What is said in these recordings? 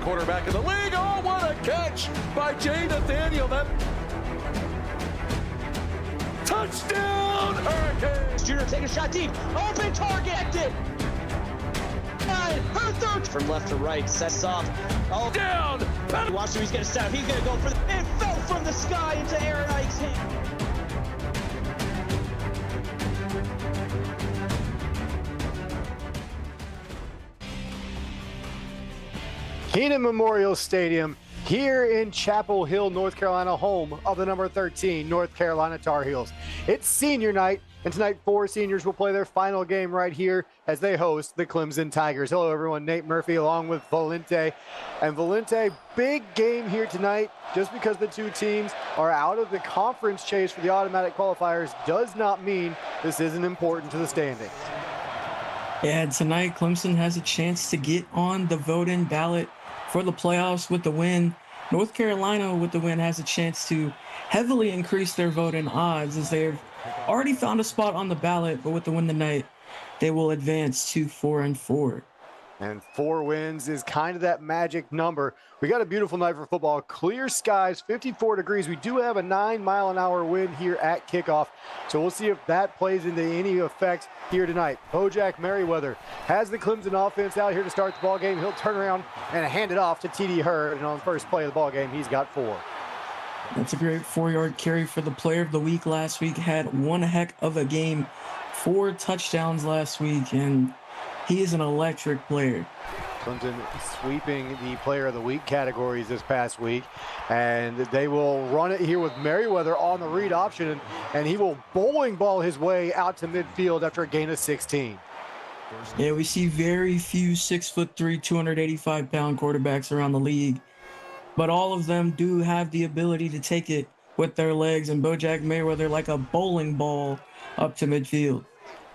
quarterback in the league. Oh, what a catch by Jay Nathaniel. That touchdown, Hurricanes! Junior taking a shot deep. Open target. Her third from left to right. Sets off. Oh, Down! watch who he's going to set up. He's going to go for it fell from the sky into Aaron Ike's hand. Keenan Memorial Stadium here in Chapel Hill, North Carolina, home of the number 13 North Carolina Tar Heels. It's senior night, and tonight 4 seniors will play their final game right here as they host the Clemson Tigers. Hello, everyone. Nate Murphy along with Valente. And Valente, big game here tonight. Just because the two teams are out of the conference chase for the automatic qualifiers does not mean this isn't important to the standings. Yeah, tonight Clemson has a chance to get on the vote-in ballot for the playoffs with the win. North Carolina with the win has a chance to heavily increase their vote-in odds as they've already found a spot on the ballot, but with the win tonight, they will advance to 4-4. And 4 wins is kind of that magic number. We got a beautiful night for football. Clear skies, 54 degrees. We do have a 9-mile-an-hour wind here at kickoff. So we'll see if that plays into any effect here tonight. Bojack Merriweather has the Clemson offense out here to start the ball game. He'll turn around and hand it off to TD Hurd. And on the first play of the ball game, he's got 4. That's a great 4-yard carry for the player of the week last week. Had one heck of a game. 4 touchdowns last week, and he is an electric player. Clemson sweeping the player of the week categories this past week, and they will run it here with Merriweather on the read option, and he will bowling ball his way out to midfield after a gain of 16. Yeah, we see very few 6'3", 285-pound quarterbacks around the league, but all of them do have the ability to take it with their legs, and Bojack Merriweather like a bowling ball up to midfield.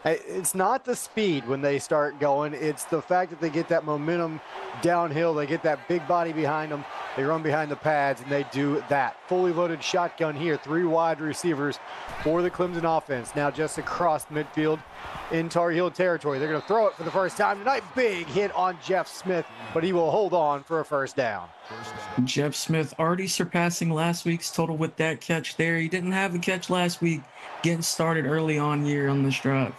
It's not the speed when they start going. It's the fact that they get that momentum downhill. They get that big body behind them. They run behind the pads, and they do that. Fully loaded shotgun here. 3 wide receivers for the Clemson offense. Now just across midfield in Tar Heel territory. They're going to throw it for the first time tonight. Big hit on Jeff Smith, but he will hold on for a first down. Jeff Smith already surpassing last week's total with that catch there. He didn't have a catch last week, getting started early on here on this drive.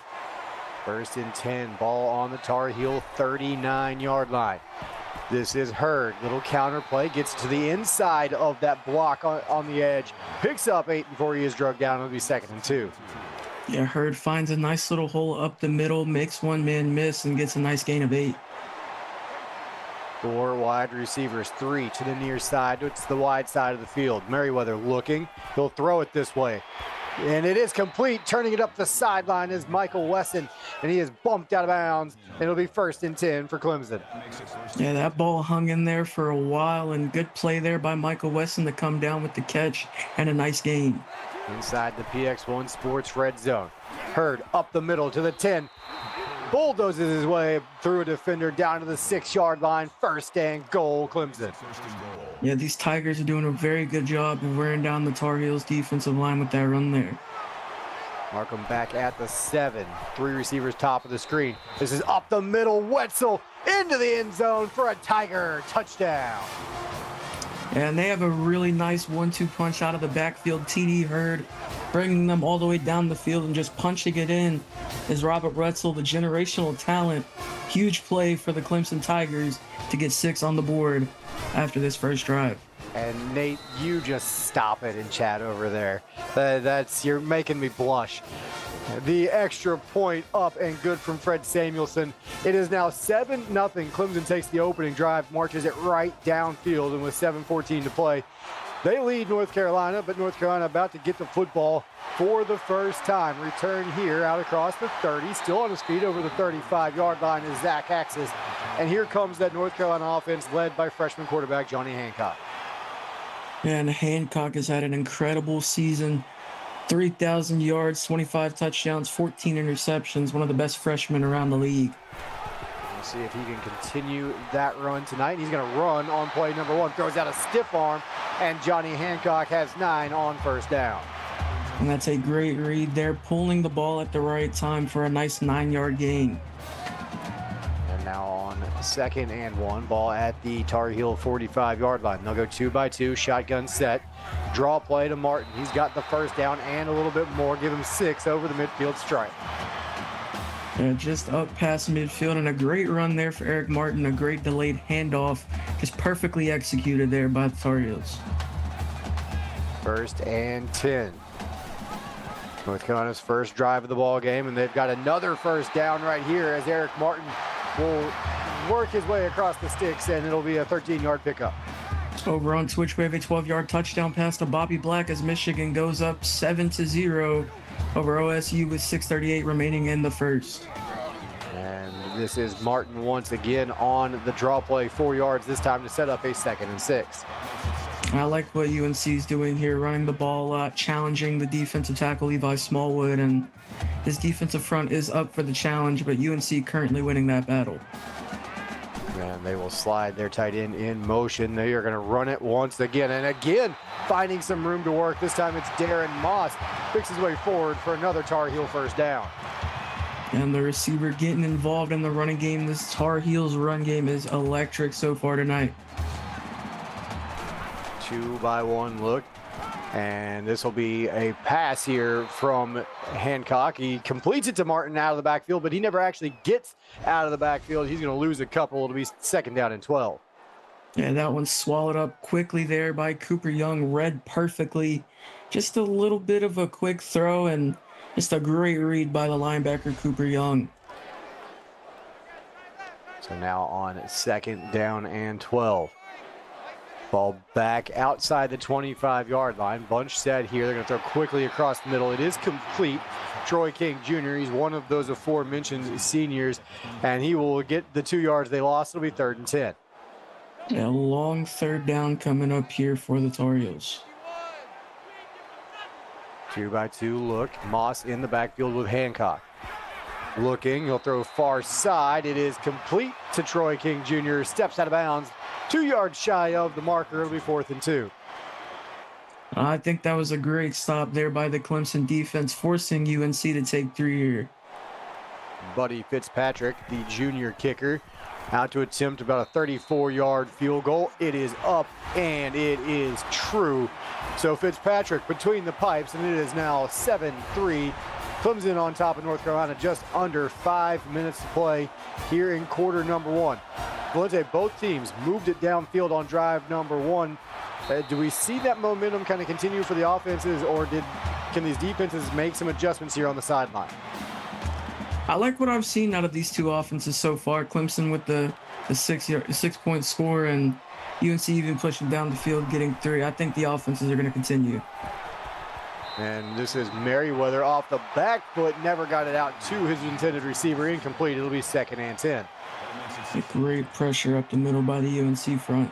First and 10, ball on the Tar Heel 39-yard line. This is Hurd, little counter play, gets to the inside of that block on the edge, picks up 8 before he is drugged down. It'll be 2nd and 2. Yeah, Hurd finds a nice little hole up the middle, makes one man miss, and gets a nice gain of 8. 4 wide receivers, 3 to the near side. It's the wide side of the field. Merriweather looking. He'll throw it this way. And it is complete. Turning it up the sideline is Michael Wesson, and he is bumped out of bounds. And it'll be 1st and 10 for Clemson. Yeah, that ball hung in there for a while, and good play there by Michael Wesson to come down with the catch and a nice gain. Inside the PX1 Sports red zone. Hurd up the middle to the 10. Bulldozes his way through a defender down to the 6-yard line. 1st and goal, Clemson. Yeah, these Tigers are doing a very good job of wearing down the Tar Heels defensive line with that run there. Markham back at the 7. 3 receivers top of the screen. This is up the middle. Wetzel into the end zone for a Tiger touchdown. And they have a really nice 1-2 punch out of the backfield. TD Hurd bringing them all the way down the field and just punching it in is Robert Wetzel, the generational talent. Huge play for the Clemson Tigers to get 6 on the board after this first drive. And Nate, you just stop it in chat over there. You're making me blush. The extra point up and good from Fred Samuelson. It is now 7-0. Clemson takes the opening drive, marches it right downfield, and with 7:14 to play, they lead North Carolina, but North Carolina about to get the football for the first time. Return here out across the 30, still on his feet over the 35-yard line is Zach Axis. And here comes that North Carolina offense led by freshman quarterback Johnny Hancock. And Hancock has had an incredible season. 3,000 yards, 25 touchdowns, 14 interceptions, one of the best freshmen around the league. We'll see if he can continue that run tonight. He's going to run on play number 1, throws out a stiff arm, and Johnny Hancock has 9 on 1st down. And that's a great read there, pulling the ball at the right time for a nice 9-yard gain. And now on 2nd and 1. Ball at the Tar Heel 45-yard line. They'll go 2 by 2, shotgun set. Draw play to Martin. He's got the first down and a little bit more. Give him 6 over the midfield stripe. And just up past midfield, and a great run there for Eric Martin. A great delayed handoff, just perfectly executed there by the Tar Heels. 1st and 10. North Carolina's first drive of the ball game, and they've got another first down right here as Eric Martin will work his way across the sticks, and it'll be a 13-yard pickup. Over on Twitch, we have a 12-yard touchdown pass to Bobby Black as Michigan goes up 7-0 over OSU with 6:38 remaining in the first. And this is Martin once again on the draw play, 4 yards this time to set up a 2nd and 6. I like what UNC is doing here, running the ball, challenging the defensive tackle Levi Smallwood, and his defensive front is up for the challenge, but UNC currently winning that battle. And they will slide their tight end in motion. They are going to run it once again, and again finding some room to work. This time it's Darren Moss, picks his way forward for another Tar Heel first down. And the receiver getting involved in the running game. This Tar Heels run game is electric so far tonight. 2 by 1 look, and this will be a pass here from Hancock. He completes it to Martin out of the backfield, but he never actually gets out of the backfield. He's going to lose a couple. It'll be 2nd down and 12. Yeah, that one's swallowed up quickly there by Cooper Young, read perfectly. Just a little bit of a quick throw and just a great read by the linebacker Cooper Young. So now on 2nd down and 12. Ball back outside the 25-yard line. Bunch set here. They're going to throw quickly across the middle. It is complete. Troy King Jr., he's one of those aforementioned seniors, and he will get the 2 yards they lost. It'll be 3rd and 10. Yeah, long 3rd down coming up here for the Tar Heels. 2 by 2 look. Moss in the backfield with Hancock. Looking, he'll throw far side. It is complete to Troy King Jr. Steps out of bounds. 2 yards shy of the marker. It'll be 4th and 2. I think that was a great stop there by the Clemson defense, forcing UNC to take 3 here. Buddy Fitzpatrick, the junior kicker, out to attempt about a 34-yard field goal. It is up, and it is true. So Fitzpatrick between the pipes, and it is now 7-3. Clemson on top of North Carolina, just under 5 minutes to play here in quarter number 1. Valente, both teams moved it downfield on drive number 1. Do we see that momentum kind of continue for the offenses, or can these defenses make some adjustments here on the sideline? I like what I've seen out of these two offenses so far. Clemson with the 6-point score, and UNC even pushing down the field, getting 3. I think the offenses are going to continue. And this is Merriweather off the back foot, never got it out to his intended receiver, incomplete. It'll be 2nd and 10. Great pressure up the middle by the UNC front.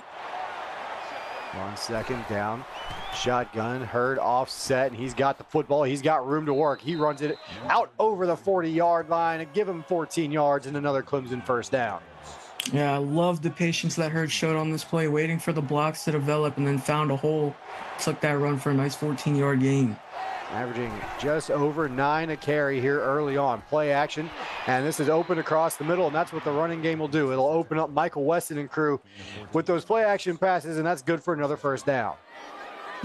On 2nd down, shotgun, Hurd offset, and he's got the football. He's got room to work. He runs it out over the 40-yard line and give him 14 yards and another Clemson first down. Yeah, I love the patience that Hurd showed on this play, waiting for the blocks to develop and then found a hole, took that run for a nice 14-yard gain. Averaging just over 9 a carry here early on. Play action, and this is open across the middle, and that's what the running game will do. It'll open up Michael Weston and crew with those play action passes, and that's good for another first down.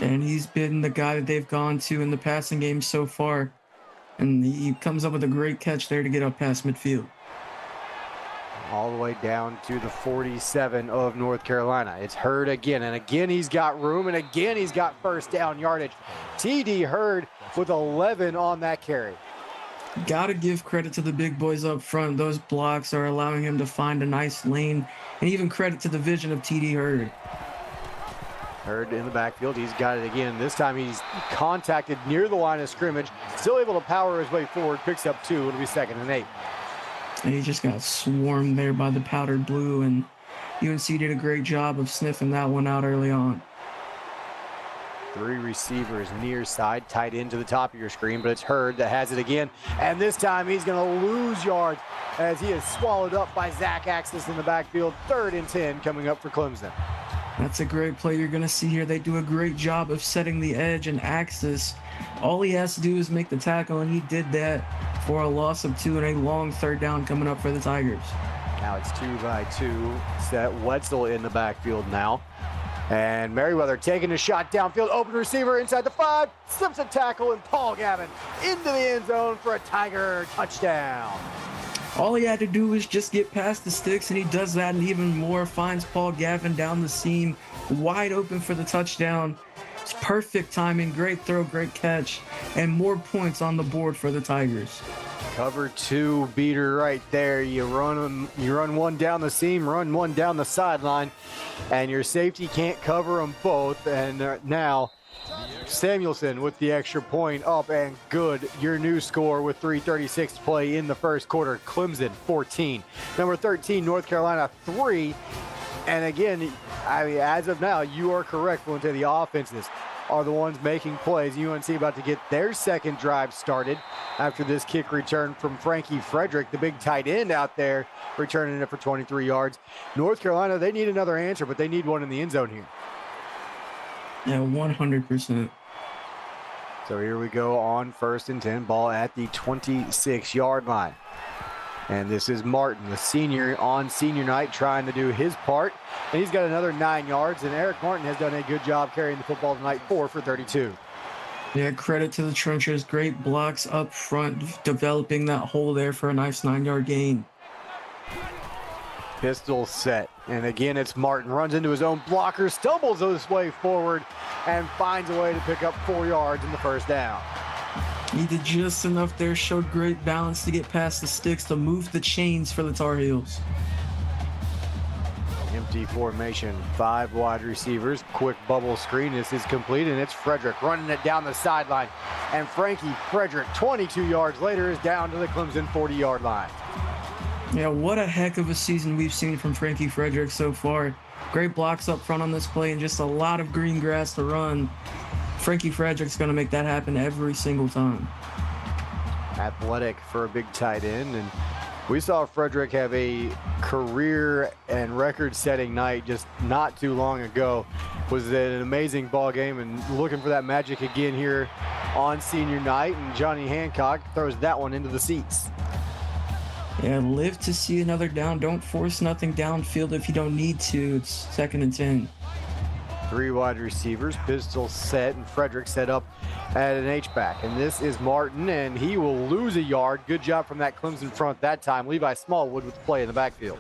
And he's been the guy that they've gone to in the passing game so far, and he comes up with a great catch there to get up past midfield. All the way down to the 47 of North Carolina. It's Hurd again, and again he's got room, and again he's got first down yardage. TD Hurd with 11 on that carry. Got to give credit to the big boys up front. Those blocks are allowing him to find a nice lane, and even credit to the vision of TD Hurd. Hurd in the backfield. He's got it again. This time he's contacted near the line of scrimmage. Still able to power his way forward. Picks up 2. It'll be 2nd and 8. And he just got swarmed there by the powdered blue, and UNC did a great job of sniffing that one out early on. 3 receivers near side, tight into the top of your screen, but it's Hurd that has it again. And this time he's going to lose yards as he is swallowed up by Zach Axis in the backfield. 3rd and 10 coming up for Clemson. That's a great play you're going to see here. They do a great job of setting the edge, and Axis, all he has to do is make the tackle, and he did that for a loss of 2 and a long 3rd down coming up for the Tigers. Now it's 2-by-2. Set Wetzel in the backfield now. And Merriweather taking a shot downfield. Open receiver inside the 5. Slips a tackle, and Paul Gavin into the end zone for a Tiger touchdown. All he had to do was just get past the sticks, and he does that and even more. Finds Paul Gavin down the seam, wide open for the touchdown. It's perfect timing, great throw, great catch, and more points on the board for the Tigers. Cover 2 beater right there. You run one down the seam, run one down the sideline, and your safety can't cover them both. And now Samuelson with the extra point up and good. Your new score with 3:36 to play in the first quarter. Clemson 14. Number 13, North Carolina 3. And again, I mean, as of now, you are correct, Valente. The offenses are the ones making plays. UNC about to get their second drive started after this kick return from Frankie Frederick, the big tight end out there, returning it for 23 yards. North Carolina, they need another answer, but they need one in the end zone here. Yeah, 100%. So here we go on 1st and 10, ball at the 26-yard line. And this is Martin, the senior on senior night, trying to do his part. And he's got another 9 yards, and Eric Martin has done a good job carrying the football tonight, 4 for 32. Yeah, credit to the trenches. Great blocks up front, developing that hole there for a nice 9-yard gain. Pistol set. And again, it's Martin. Runs into his own blocker, stumbles his way forward, and finds a way to pick up 4 yards in the first down. He did just enough there, showed great balance to get past the sticks to move the chains for the Tar Heels. Empty formation, 5 wide receivers. Quick bubble screen. This is complete, and it's Frederick running it down the sideline. And Frankie Frederick, 22 yards later, is down to the Clemson 40-yard line. Yeah, what a heck of a season we've seen from Frankie Frederick so far. Great blocks up front on this play and just a lot of green grass to run. Frankie Frederick's going to make that happen every single time. Athletic for a big tight end, and we saw Frederick have a career and record-setting night just not too long ago. Was an amazing ball game, and looking for that magic again here on senior night, and Johnny Hancock throws that one into the seats. Yeah, live to see another down. Don't force nothing downfield if you don't need to. It's 2nd and 10. 3 wide receivers, pistol set, and Frederick set up at an H-back. And this is Martin, and he will lose a yard. Good job from that Clemson front that time. Levi Smallwood with the play in the backfield.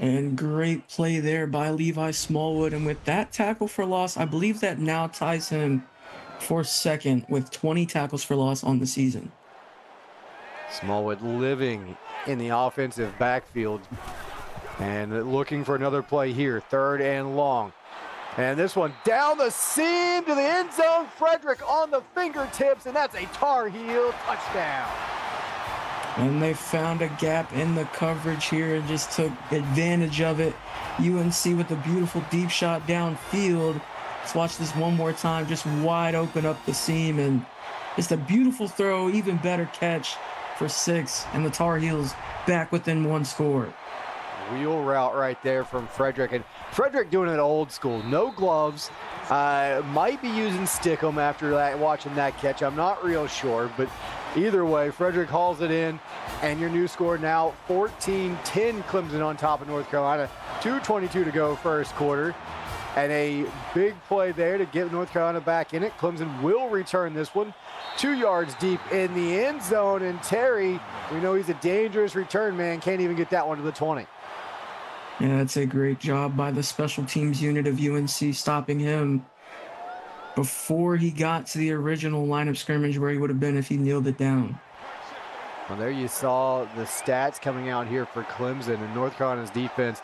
And great play there by Levi Smallwood. And with that tackle for loss, I believe that now ties him for 2nd with 20 tackles for loss on the season. Smallwood living in the offensive backfield and looking for another play here. 3rd and long. And this one down the seam to the end zone. Frederick on the fingertips, and that's a Tar Heel touchdown. And they found a gap in the coverage here and just took advantage of it. UNC with a beautiful deep shot downfield. Let's watch this one more time, just wide open up the seam, and just a beautiful throw, even better catch for 6, and the Tar Heels back within 1 score. Wheel route right there from Frederick, and Frederick doing it old school, no gloves. Might be using stickum after that, watching that catch. I'm not real sure, but either way, Frederick hauls it in, and your new score now 14-10 Clemson on top of North Carolina. 2:22 to go first quarter, and a big play there to get North Carolina back in it. Clemson will return this one 2 yards deep in the end zone, and Terry, we know he's a dangerous return man, can't even get that one to the 20. Yeah, that's a great job by the special teams unit of UNC stopping him before he got to the original line of scrimmage where he would have been if he kneeled it down. Well, there you saw the stats coming out here for Clemson, and North Carolina's defense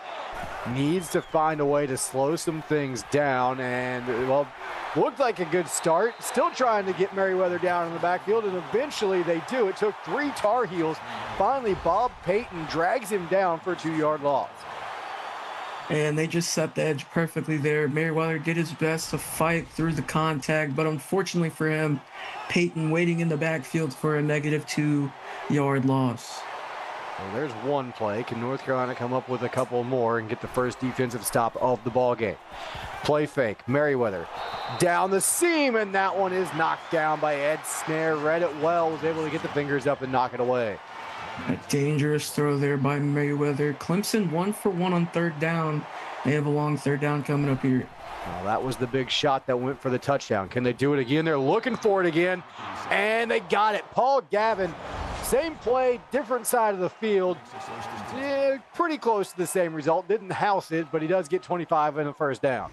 needs to find a way to slow some things down, and, well, looked like a good start. Still trying to get Merriweather down in the backfield, and eventually they do. It took 3 Tar Heels. Finally, Bob Payton drags him down for a 2-yard loss. And they just set the edge perfectly there. Merriweather did his best to fight through the contact, but unfortunately for him, Payton waiting in the backfield for a negative 2-yard loss. Well, there's one play. Can North Carolina come up with a couple more and get the first defensive stop of the ball game? Play fake. Merriweather down the seam, and that one is knocked down by Ed Snare. Read it well, was able to get the fingers up and knock it away. A dangerous throw there by Merriweather. Clemson 1 for 1 on third down. They have a long third down coming up here. Well, that was the big shot that went for the touchdown. Can they do it again? They're looking for it again, and they got it. Paul Gavin, same play, different side of the field. Yeah, pretty close to the same result. Didn't house it, but he does get 25 and a first down.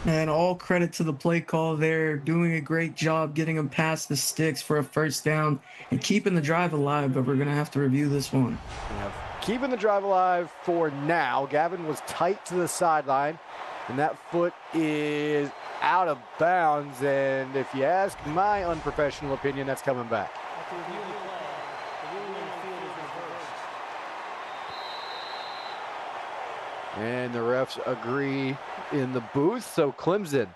And all credit to the play call there, doing a great job getting him past the sticks for a first down and keeping the drive alive, but we're going to have to review this one. Yeah, keeping the drive alive for now. Gavin was tight to the sideline, and that foot is out of bounds, and if you ask my unprofessional opinion, that's coming back. And the refs agree in the booth, so Clemson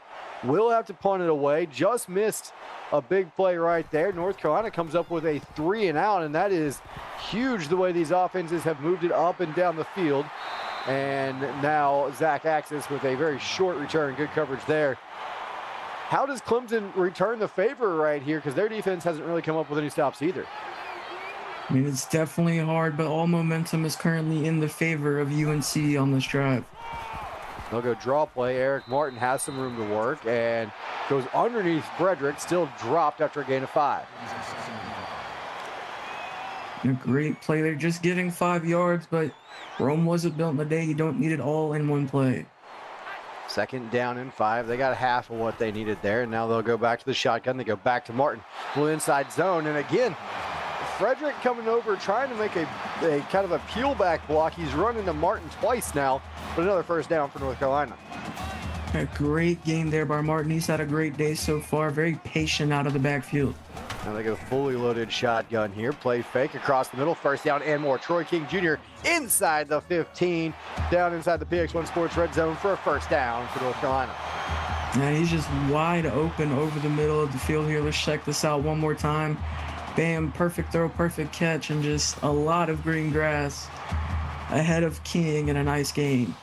will have to punt it away. Just missed a big play right there. North Carolina comes up with a 3-and-out, and that is huge the way these offenses have moved it up and down the field. And now Zach Axis with a very short return. Good coverage there. How does Clemson return the favor right here? Because their defense hasn't really come up with any stops either. I mean, it's definitely hard, but all momentum is currently in the favor of UNC on this drive. They'll go draw play. Eric Martin has some room to work and goes underneath Frederick, still dropped after a gain of 5. A great play there, just getting 5 yards, but Rome wasn't built in a day. You don't need it all in one play. 2nd down and 5. They got half of what they needed there, and now they'll go back to the shotgun. They go back to Martin. Full inside zone, and again, Frederick coming over, trying to make a kind of a peel back block. He's run into Martin twice now, but another first down for North Carolina. A great game there by Martin. He's had a great day so far. Very patient out of the backfield. Now they go fully loaded shotgun here. Play fake across the middle. First down and more. Troy King Jr. inside the 15. Down inside the PX1 Sports red zone for a first down for North Carolina. Yeah, he's just wide open over the middle of the field here. Let's check this out one more time. Bam, perfect throw, perfect catch, and just a lot of green grass ahead of King in a nice game.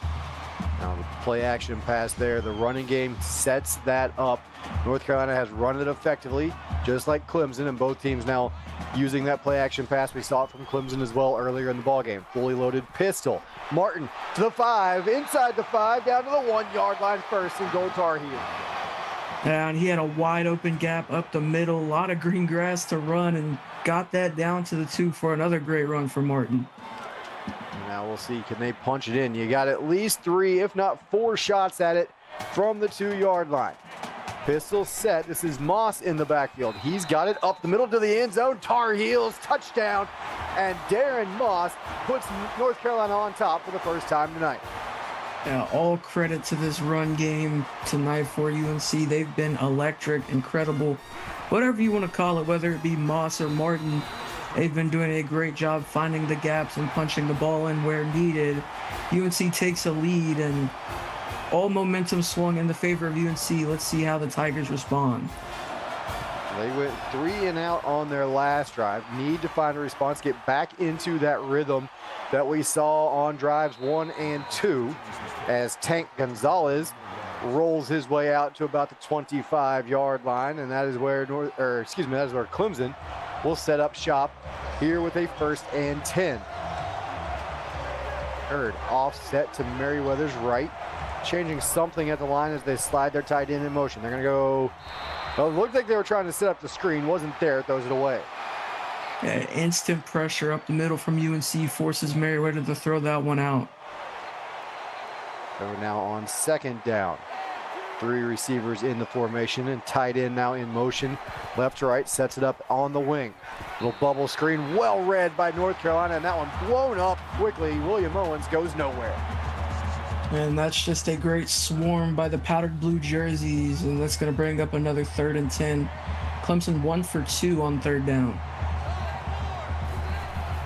Now the play action pass there, the running game sets that up. North Carolina has run it effectively, just like Clemson, and both teams now using that play action pass. We saw it from Clemson as well earlier in the ballgame. Fully loaded pistol. Martin to the 5, inside the 5, down to the 1-yard line, first and goal Tar Heels. And he had a wide open gap up the middle, a lot of green grass to run, and got that down to the 2 for another great run for Martin. Now we'll see, can they punch it in? You got at least 3, if not 4 shots at it from the 2-yard line. Pistol set. This is Moss in the backfield. He's got it up the middle to the end zone. Tar Heels, touchdown. And Darren Moss puts North Carolina on top for the first time tonight. Yeah, all credit to this run game tonight for UNC. They've been electric, incredible, whatever you want to call it, whether it be Moss or Martin. They've been doing a great job finding the gaps and punching the ball in where needed. UNC takes a lead, and all momentum swung in the favor of UNC. Let's see how the Tigers respond. They went 3-and-out on their last drive. Need to find a response, get back into that rhythm that we saw on drives 1 and 2 as Tank Gonzalez rolls his way out to about the 25-yard line, and that is where Clemson will set up shop here with a 1st and 10. Third offset to Merriweather's right, changing something at the line as they slide their tight end in motion. They're going to go. Well, it looked like they were trying to set up the screen. Wasn't there. Throws it away. Yeah, instant pressure up the middle from UNC forces Merriweather to throw that one out. So we're now on 2nd down. 3 receivers in the formation, and tight end now in motion. Left to right, sets it up on the wing. Little bubble screen, well read by North Carolina, and that one blown up quickly. William Owens goes nowhere. And that's just a great swarm by the powdered blue jerseys, and that's going to bring up another 3rd and 10. Clemson 1 for 2 on 3rd down.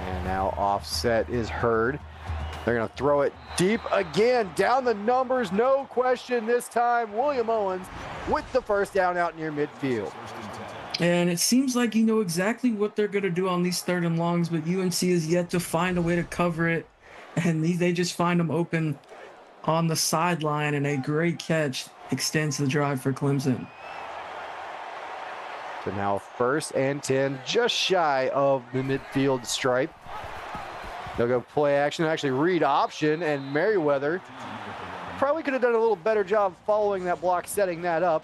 And now offset is heard. They're going to throw it deep again, down the numbers, no question this time. William Owens with the first down out near midfield. And it seems like you know exactly what they're going to do on these 3rd and longs, but UNC has yet to find a way to cover it, and they just find them open on the sideline, and a great catch extends the drive for Clemson. So now 1st and 10, just shy of the midfield stripe. They'll go play action, actually read option, and Merriweather probably could have done a little better job following that block, setting that up,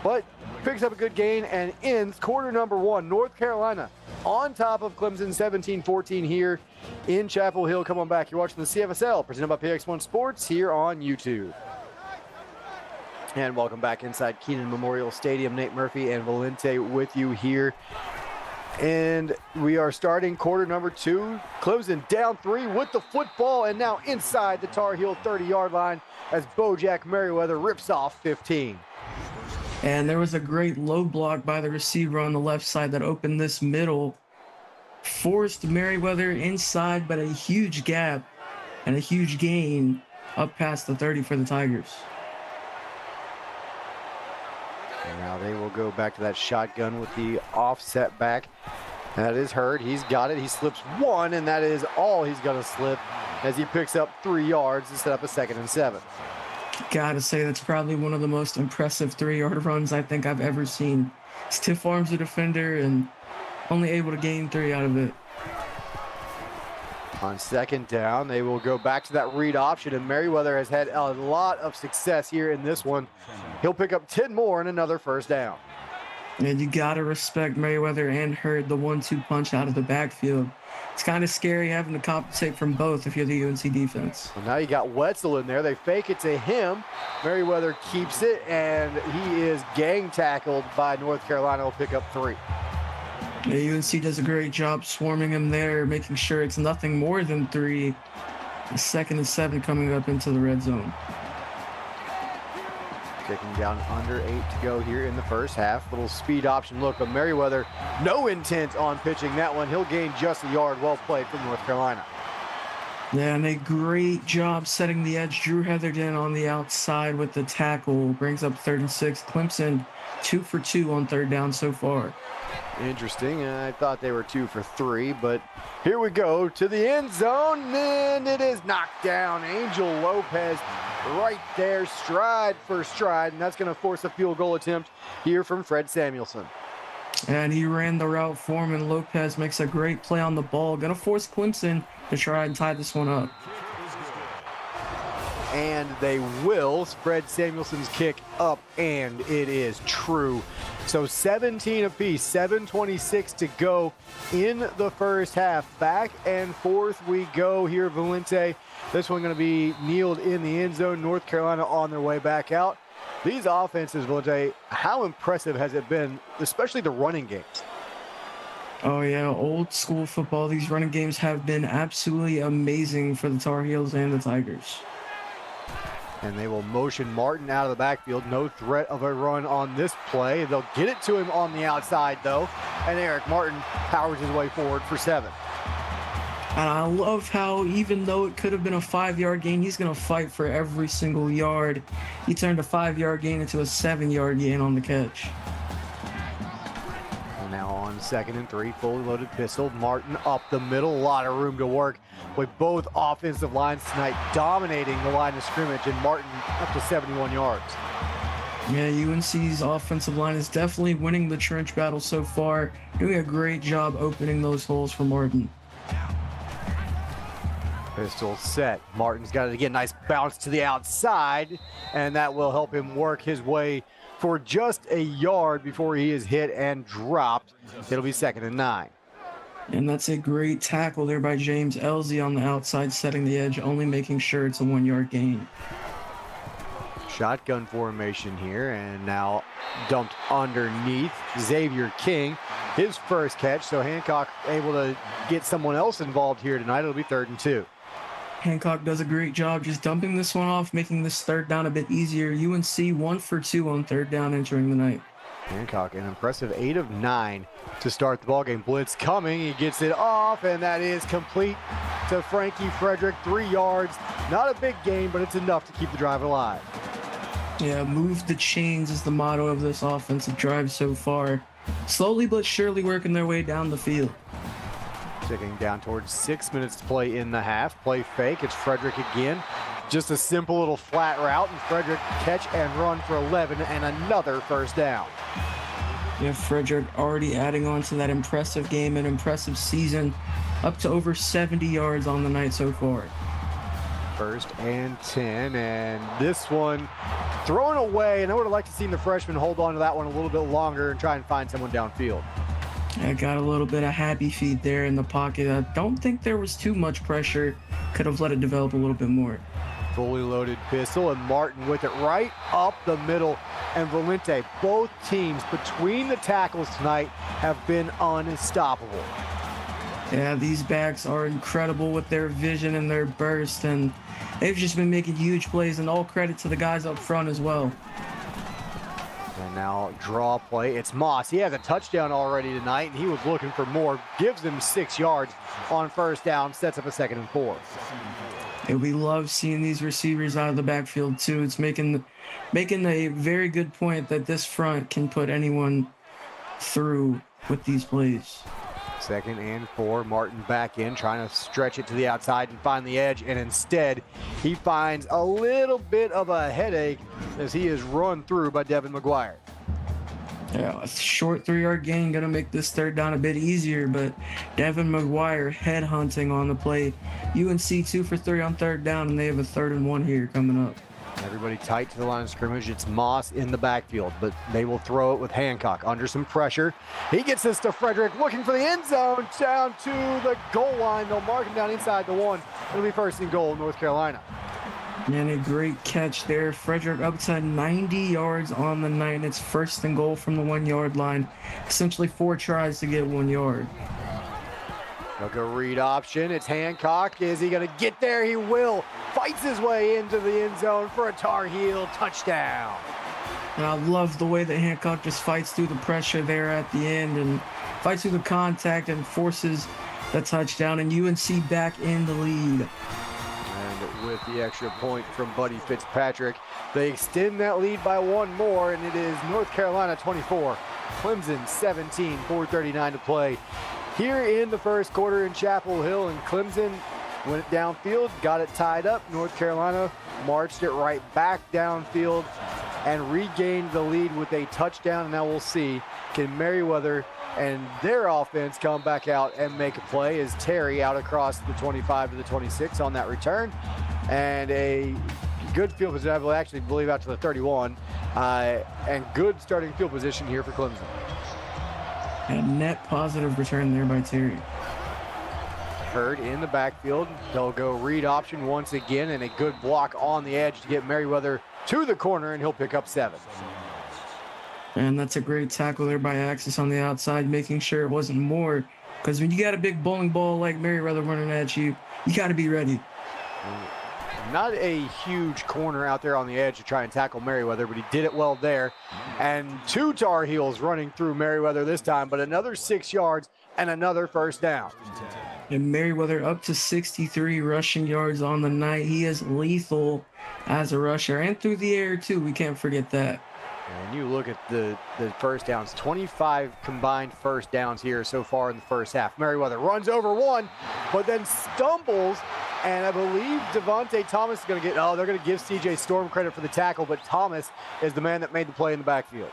but picks up a good gain and ends quarter number one. North Carolina on top of Clemson 17-14 here in Chapel Hill. Come on back. You're watching the CFSL presented by PX1 Sports here on YouTube. And welcome back inside Kenan Memorial Stadium. Nate Murphy and Valente with you here. And we are starting quarter number two. Clemson down 3 with the football, and now inside the Tar Heel 30-yard line as Bojack Merriweather rips off 15. And there was a great low block by the receiver on the left side that opened this middle, forced Merriweather inside, but a huge gap and a huge gain up past the 30 for the Tigers. And now they will go back to that shotgun with the offset back. That is Hurd. He's got it. He slips 1, and that is all he's going to slip as he picks up 3 yards to set up a 2nd and 7. Gotta say, that's probably one of the most impressive 3-yard runs I think I've ever seen. Stiff arms the defender and only able to gain 3 out of it. On 2nd down, they will go back to that read option, and Merriweather has had a lot of success here in this one. He'll pick up 10 more and another 1st down. And you gotta respect Merriweather and Hurd, the 1-2 punch out of the backfield. It's kind of scary having to compensate from both if you're the UNC defense. Well, now you got Wetzel in there. They fake it to him. Merriweather keeps it, and he is gang tackled by North Carolina. Will pick up 3. The UNC does a great job swarming him there, making sure it's nothing more than 3. The 2nd and 7 coming up into the red zone. Taking down under 8 to go here in the first half. Little speed option look, but Merriweather, no intent on pitching that one. He'll gain just a yard. Well played from North Carolina. Yeah, and a great job setting the edge. Drew Heatherton on the outside with the tackle. Brings up 3rd and 6. Clemson 2 for 2 on 3rd down so far. Interesting. I thought they were 2 for 3, but here we go to the end zone, and it is knocked down. Angel Lopez right there, stride for stride, and that's going to force a field goal attempt here from Fred Samuelson. And he ran the route for him, and Lopez makes a great play on the ball. Going to force Clemson to try and tie this one up. And they will. Fred Samuelson's kick up, and it is true. So 17 apiece, 7:26 to go in the first half. Back and forth we go here, Valente. This one going to be kneeled in the end zone. North Carolina on their way back out. These offenses, Valente, how impressive has it been, especially the running games? Oh, yeah, old school football. These running games have been absolutely amazing for the Tar Heels and the Tigers. And they will motion Martin out of the backfield. No threat of a run on this play. They'll get it to him on the outside, though. And Eric Martin powers his way forward for 7. And I love how, even though it could have been a 5-yard gain, he's going to fight for every single yard. He turned a 5-yard gain into a 7-yard gain on the catch. And now on 2nd and 3, fully loaded pistol. Martin up the middle. A lot of room to work with both offensive lines tonight dominating the line of scrimmage, and Martin up to 71 yards. Yeah, UNC's offensive line is definitely winning the trench battle so far, doing a great job opening those holes for Martin. Pistol set. Martin's got it again. Nice bounce to the outside, and that will help him work his way for just a yard before he is hit and dropped. It'll be 2nd and 9. And that's a great tackle there by James Elzey on the outside, setting the edge, only making sure it's a 1-yard gain. Shotgun formation here, and now dumped underneath. Xavier King, his first catch, so Hancock able to get someone else involved here tonight. It'll be 3rd and 2. Hancock does a great job just dumping this one off, making this 3rd down a bit easier. UNC 1 for 2 on 3rd down entering the night. Hancock, an impressive 8 of 9 to start the ballgame. Blitz coming, he gets it off, and that is complete to Frankie Frederick. 3 yards, not a big gain, but it's enough to keep the drive alive. Yeah, move the chains is the motto of this offensive drive so far. Slowly but surely working their way down the field. Ticking down towards 6 minutes to play in the half. Play fake, it's Frederick again. Just a simple little flat route, and Frederick catch and run for 11 and another 1st down. Yeah, Frederick already adding on to that impressive game and impressive season. up to over 70 yards on the night so far. 1st and 10, and this one thrown away, and I would have liked to see the freshman hold on to that one a little bit longer and try and find someone downfield. I got a little bit of happy feet there in the pocket. I don't think there was too much pressure. Could have let it develop a little bit more. Fully loaded pistol, and Martin with it right up the middle. And Valente, both teams between the tackles tonight have been unstoppable. Yeah, these backs are incredible with their vision and their burst, and they've just been making huge plays, and all credit to the guys up front as well. And now draw play. It's Moss. He has a touchdown already tonight, and he was looking for more. Gives them 6 yards on 1st down, sets up a 2nd and 4. And we love seeing these receivers out of the backfield too. It's making a very good point that this front can put anyone through with these plays. 2nd and 4. Martin back in, trying to stretch it to the outside and find the edge, and instead he finds a little bit of a headache as he is run through by Devin McGuire. Yeah, a short 3-yard gain gonna make this 3rd down a bit easier, but Devin McGuire head hunting on the play. UNC 2 for 3 on 3rd down, and they have a 3rd and 1 here coming up. Everybody tight to the line of scrimmage. It's Moss in the backfield, but they will throw it with Hancock under some pressure. He gets this to Frederick, looking for the end zone, down to the goal line. They'll mark him down inside the 1. It'll be 1st and goal, North Carolina. And a great catch there. Frederick up to 90 yards on the night. It's 1st and goal from the 1-yard line. Essentially 4 tries to get 1 yard. They'll go read option. It's Hancock. Is he going to get there? He will. Fights his way into the end zone for a Tar Heel touchdown. And I love the way that Hancock just fights through the pressure there at the end and fights through the contact and forces the touchdown. And UNC back in the lead. And with the extra point from Buddy Fitzpatrick, they extend that lead by 1 more, and it is North Carolina 24, Clemson 17, 4:39 to play. Here in the 1st quarter in Chapel Hill, and Clemson went it downfield, got it tied up. North Carolina marched it right back downfield and regained the lead with a touchdown. And now we'll see, can Merriweather and their offense come back out and make a play as Terry out across the 25 to the 26 on that return. And a good field position, I actually believe out to the 31, and good starting field position here for Clemson. A net positive return there by Terry. Hurd in the backfield. They'll go read option once again, and a good block on the edge to get Merriweather to the corner, and he'll pick up 7. And that's a great tackle there by Axis on the outside, making sure it wasn't more. Because when you got a big bowling ball like Merriweather running at you, you got to be ready. Not a huge corner out there on the edge to try and tackle Merriweather, but he did it well there. And 2 Tar Heels running through Merriweather this time, but another 6 yards and another 1st down. And Merriweather up to 63 rushing yards on the night. He is lethal as a rusher and through the air too. We can't forget that. And you look at the 1st downs, 25 combined 1st downs here so far in the 1st half. Merriweather runs over 1, but then stumbles, and I believe Devontae Thomas is going to get, they're going to give CJ Storm credit for the tackle, but Thomas is the man that made the play in the backfield.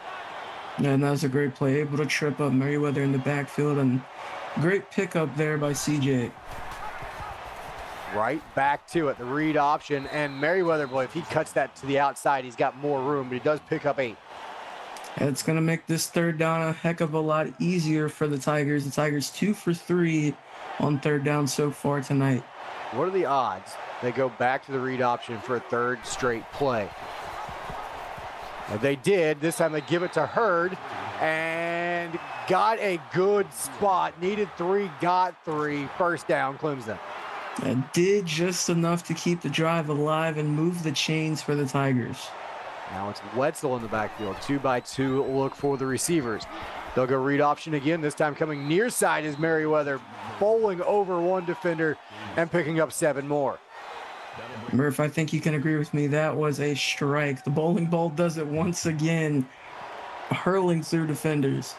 Yeah, and that was a great play, able to trip up Merriweather in the backfield, and great pickup there by CJ. Right back to it, the read option, and Merriweather, boy, if he cuts that to the outside, he's got more room, but he does pick up 8. It's going to make this 3rd down a heck of a lot easier for the Tigers. The Tigers 2 for 3 on 3rd down so far tonight. What are the odds they go back to the read option for a 3rd straight play? They did. This time they give it to Hurd and got a good spot. Needed 3, got 3. 1st down, Clemson. And did just enough to keep the drive alive and move the chains for the Tigers. Now it's Wetzel in the backfield. 2 by 2 look for the receivers. They'll go read option again. This time coming near side is Merriweather, bowling over 1 defender and picking up 7 more. Murph, I think you can agree with me. That was a strike. The bowling ball does it once again, hurling through defenders.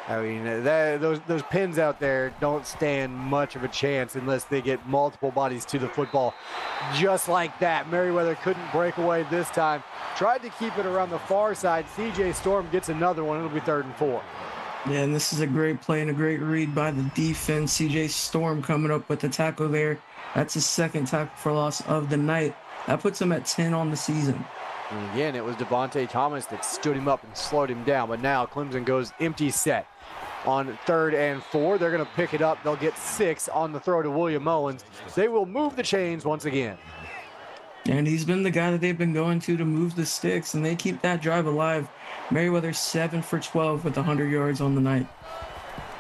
I mean, those pins out there don't stand much of a chance unless they get multiple bodies to the football. Just like that, Merriweather couldn't break away this time. Tried to keep it around the far side. CJ Storm gets another one. It'll be 3rd and 4. Yeah, and this is a great play and a great read by the defense. CJ Storm coming up with the tackle there. That's his second tackle for loss of the night. That puts him at 10 on the season. And again, it was Devontae Thomas that stood him up and slowed him down. But now Clemson goes empty set on 3rd and 4. They're going to pick it up. They'll get 6 on the throw to William Mullins. They will move the chains once again. And he's been the guy that they've been going to move the sticks, and they keep that drive alive. Merriweather 7 for 12 with 100 yards on the night.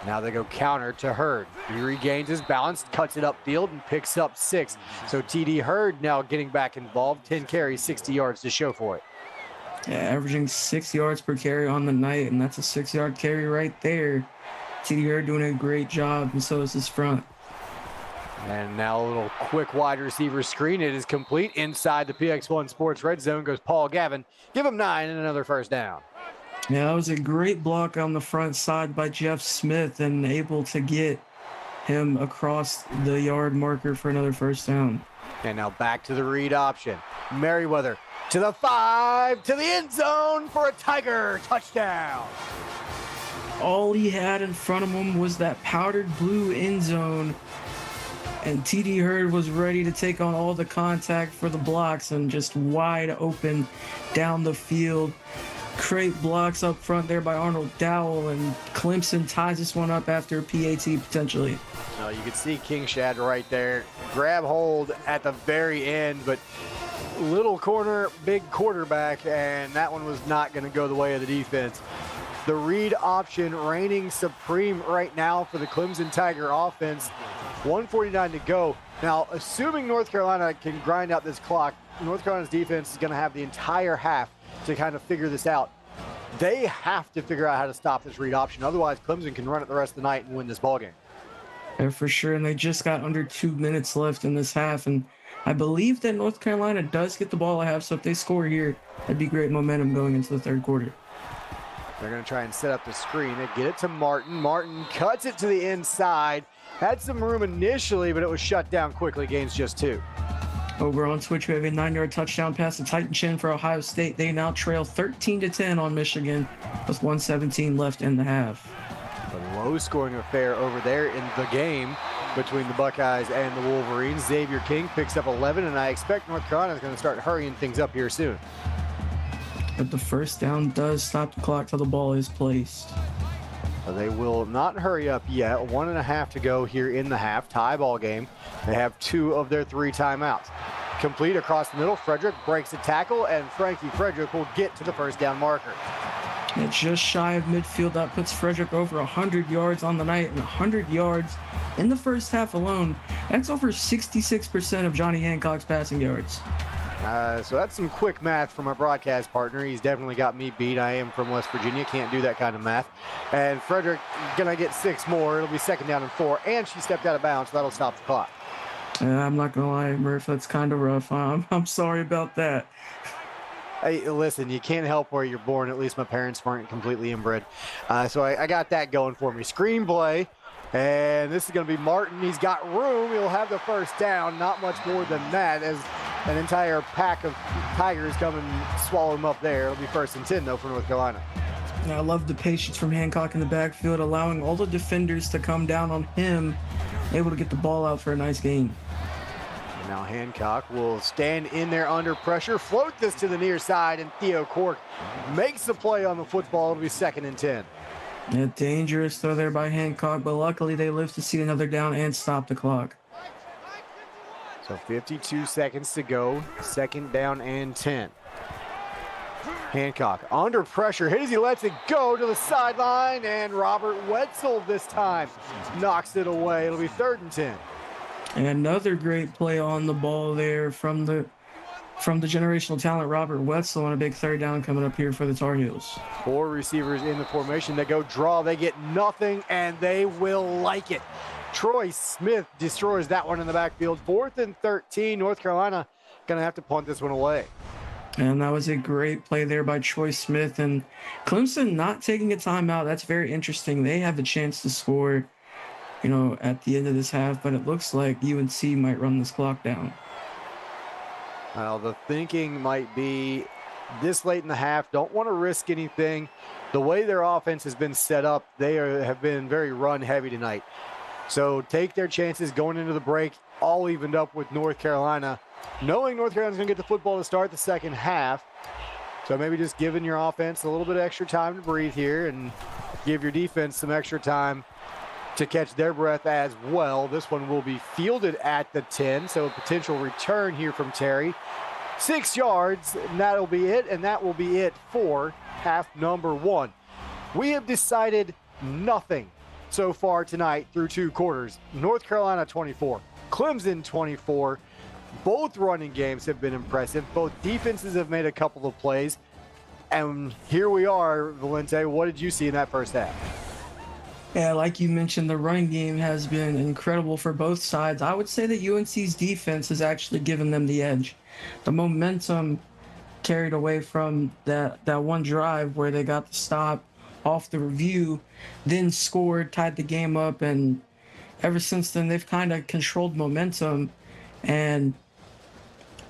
Now they go counter to Hurd. He regains his balance, cuts it upfield, and picks up 6. So TD Hurd now getting back involved. 10 carries, 60 yards to show for it. Yeah, averaging 6 yards per carry on the night, and that's a 6-yard carry right there. TD Hurd doing a great job, and so is his front. And now a little quick wide receiver screen. It is complete inside the PX1 Sports red zone goes Paul Gavin. Give him 9 and another first down. Yeah, that was a great block on the front side by Jeff Smith and able to get him across the yard marker for another first down. And now back to the read option. Merriweather to the 5, to the end zone for a Tiger touchdown. All he had in front of him was that powdered blue end zone. And TD Hurd was ready to take on all the contact for the blocks and just wide open down the field. Great blocks up front there by Arnold Dowell, and Clemson ties this one up after a PAT potentially. Now you can see King Shad right there. Grab hold at the very end, but little corner, big quarterback, and that one was not going to go the way of the defense. The read option reigning supreme right now for the Clemson Tiger offense. 1:49 to go. Now, assuming North Carolina can grind out this clock, North Carolina's defense is going to have the entire half to kind of figure this out. They have to figure out how to stop this read option. Otherwise, Clemson can run it the rest of the night and win this ballgame. Yeah, for sure. And they just got under 2 minutes left in this half. And I believe that North Carolina does get the ball a half. So if they score here, that'd be great momentum going into the third quarter. They're going to try and set up the screen. They get it to Martin. Martin cuts it to the inside. Had some room initially, but it was shut down quickly. Gains just 2. Over on Twitch, we have a 9-yard touchdown pass to Titan Chin for Ohio State. They now trail 13-10 on Michigan with 1:17 left in the half. A low-scoring affair over there in the game between the Buckeyes and the Wolverines. Xavier King picks up 11, and I expect North Carolina is going to start hurrying things up here soon. But the first down does stop the clock till the ball is placed. They will not hurry up yet. 1.5 to go here in the half. Tie ball game. They have 2 of their 3 timeouts. Complete across the middle. Frederick breaks a tackle, and Frankie Frederick will get to the first down marker. It's just shy of midfield. That puts Frederick over 100 yards on the night, and 100 yards in the first half alone. That's over 66% of Johnny Hancock's passing yards. So that's some quick math from our broadcast partner. He's definitely got me beat. I am from West Virginia. Can't do that kind of math. And Frederick going to get 6 more. It'll be 2nd down and 4. And she stepped out of bounds. So that'll stop the clock. I'm not going to lie, Murph. That's kind of rough. I'm sorry about that. Hey, listen, you can't help where you're born. At least my parents weren't completely inbred. So I got that going for me. Screenplay. And this is going to be Martin. He's got room. He'll have the first down. Not much more than that as an entire pack of Tigers come and swallow him up there. It'll be 1st and 10, though, for North Carolina. And I love the patience from Hancock in the backfield, allowing all the defenders to come down on him, able to get the ball out for a nice gain. And now Hancock will stand in there under pressure, float this to the near side, and Theo Cork makes the play on the football. It'll be 2nd and 10. Yeah, dangerous throw there by Hancock, but luckily they live to see another down and stop the clock. So 52 seconds to go, 2nd down and 10. Hancock under pressure, hit as he lets it go to the sideline, and Robert Wetzel this time knocks it away. It'll be 3rd and 10. And another great play on the ball there from the generational talent Robert Wetzel on a big 3rd down coming up here for the Tar Heels. 4 receivers in the formation. They go draw, they get nothing, and they will like it. Troy Smith destroys that one in the backfield. 4th and 13. North Carolina gonna have to punt this one away. And that was a great play there by Troy Smith. And Clemson not taking a timeout. That's very interesting. They have the chance to score, at the end of this half, but it looks like UNC might run this clock down. Well, the thinking might be this late in the half. Don't want to risk anything. The way their offense has been set up, have been very run heavy tonight. So take their chances going into the break, all evened up with North Carolina, knowing North Carolina's going to get the football to start the second half. So maybe just giving your offense a little bit of extra time to breathe here and give your defense some extra time to catch their breath as well. This one will be fielded at the 10, so a potential return here from Terry. 6 yards, and that'll be it, and that will be it for half number 1. We have decided nothing so far tonight through 2 quarters. North Carolina 24, Clemson 24. Both running games have been impressive. Both defenses have made a couple of plays. And here we are, Valente. What did you see in that first half? Yeah, like you mentioned, the running game has been incredible for both sides. I would say that UNC's defense has actually given them the edge. The momentum carried away from that one drive where they got the stop off the review, then scored, tied the game up, and ever since then they've kind of controlled momentum. And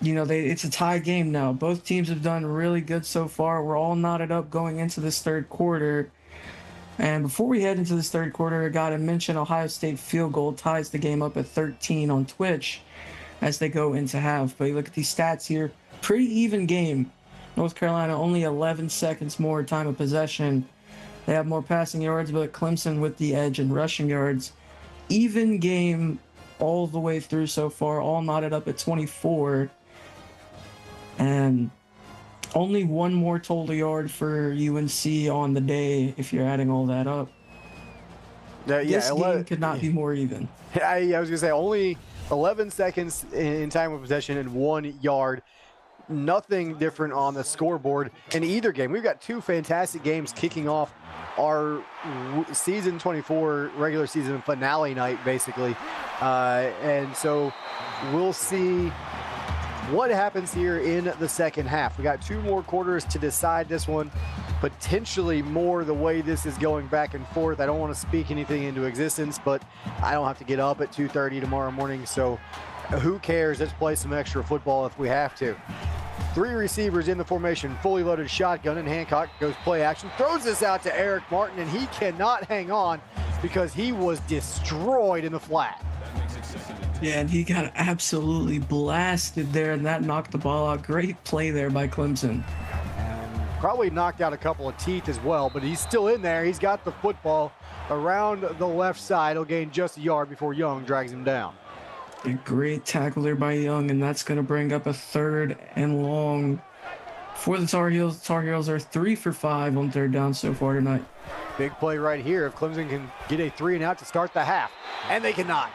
it's a tie game now. Both teams have done really good so far. We're all knotted up going into this third quarter. And before we head into this third quarter, I got to mention Ohio State field goal ties the game up at 13 on Twitch as they go into half. But you look at these stats here, pretty even game. North Carolina only 11 seconds more time of possession. They have more passing yards, but Clemson with the edge in rushing yards. Even game all the way through so far, all knotted up at 24. And only one more total yard for UNC on the day if you're adding all that up. This game could not be more even. I was going to say only 11 seconds in time of possession and 1 yard. Nothing different on the scoreboard in either game. We've got 2 fantastic games kicking off our season 24 regular season finale night, basically. And so we'll see what happens here in the second half. We got 2 more quarters to decide this one, potentially more the way this is going back and forth. I don't want to speak anything into existence, but I don't have to get up at 2:30 tomorrow morning, so who cares? Let's play some extra football if we have to. 3 receivers in the formation, fully loaded shotgun, and Hancock goes play action, throws this out to Eric Martin, and he cannot hang on because he was destroyed in the flat. Yeah, and he got absolutely blasted there, and that knocked the ball out. Great play there by Clemson. And probably knocked out a couple of teeth as well, but he's still in there. He's got the football around the left side. He'll gain just a yard before Young drags him down. A great tackle there by Young, and that's going to bring up a 3rd and long for the Tar Heels. The Tar Heels are 3 for 5 on 3rd down so far tonight. Big play right here if Clemson can get a 3 and out to start the half, and they cannot.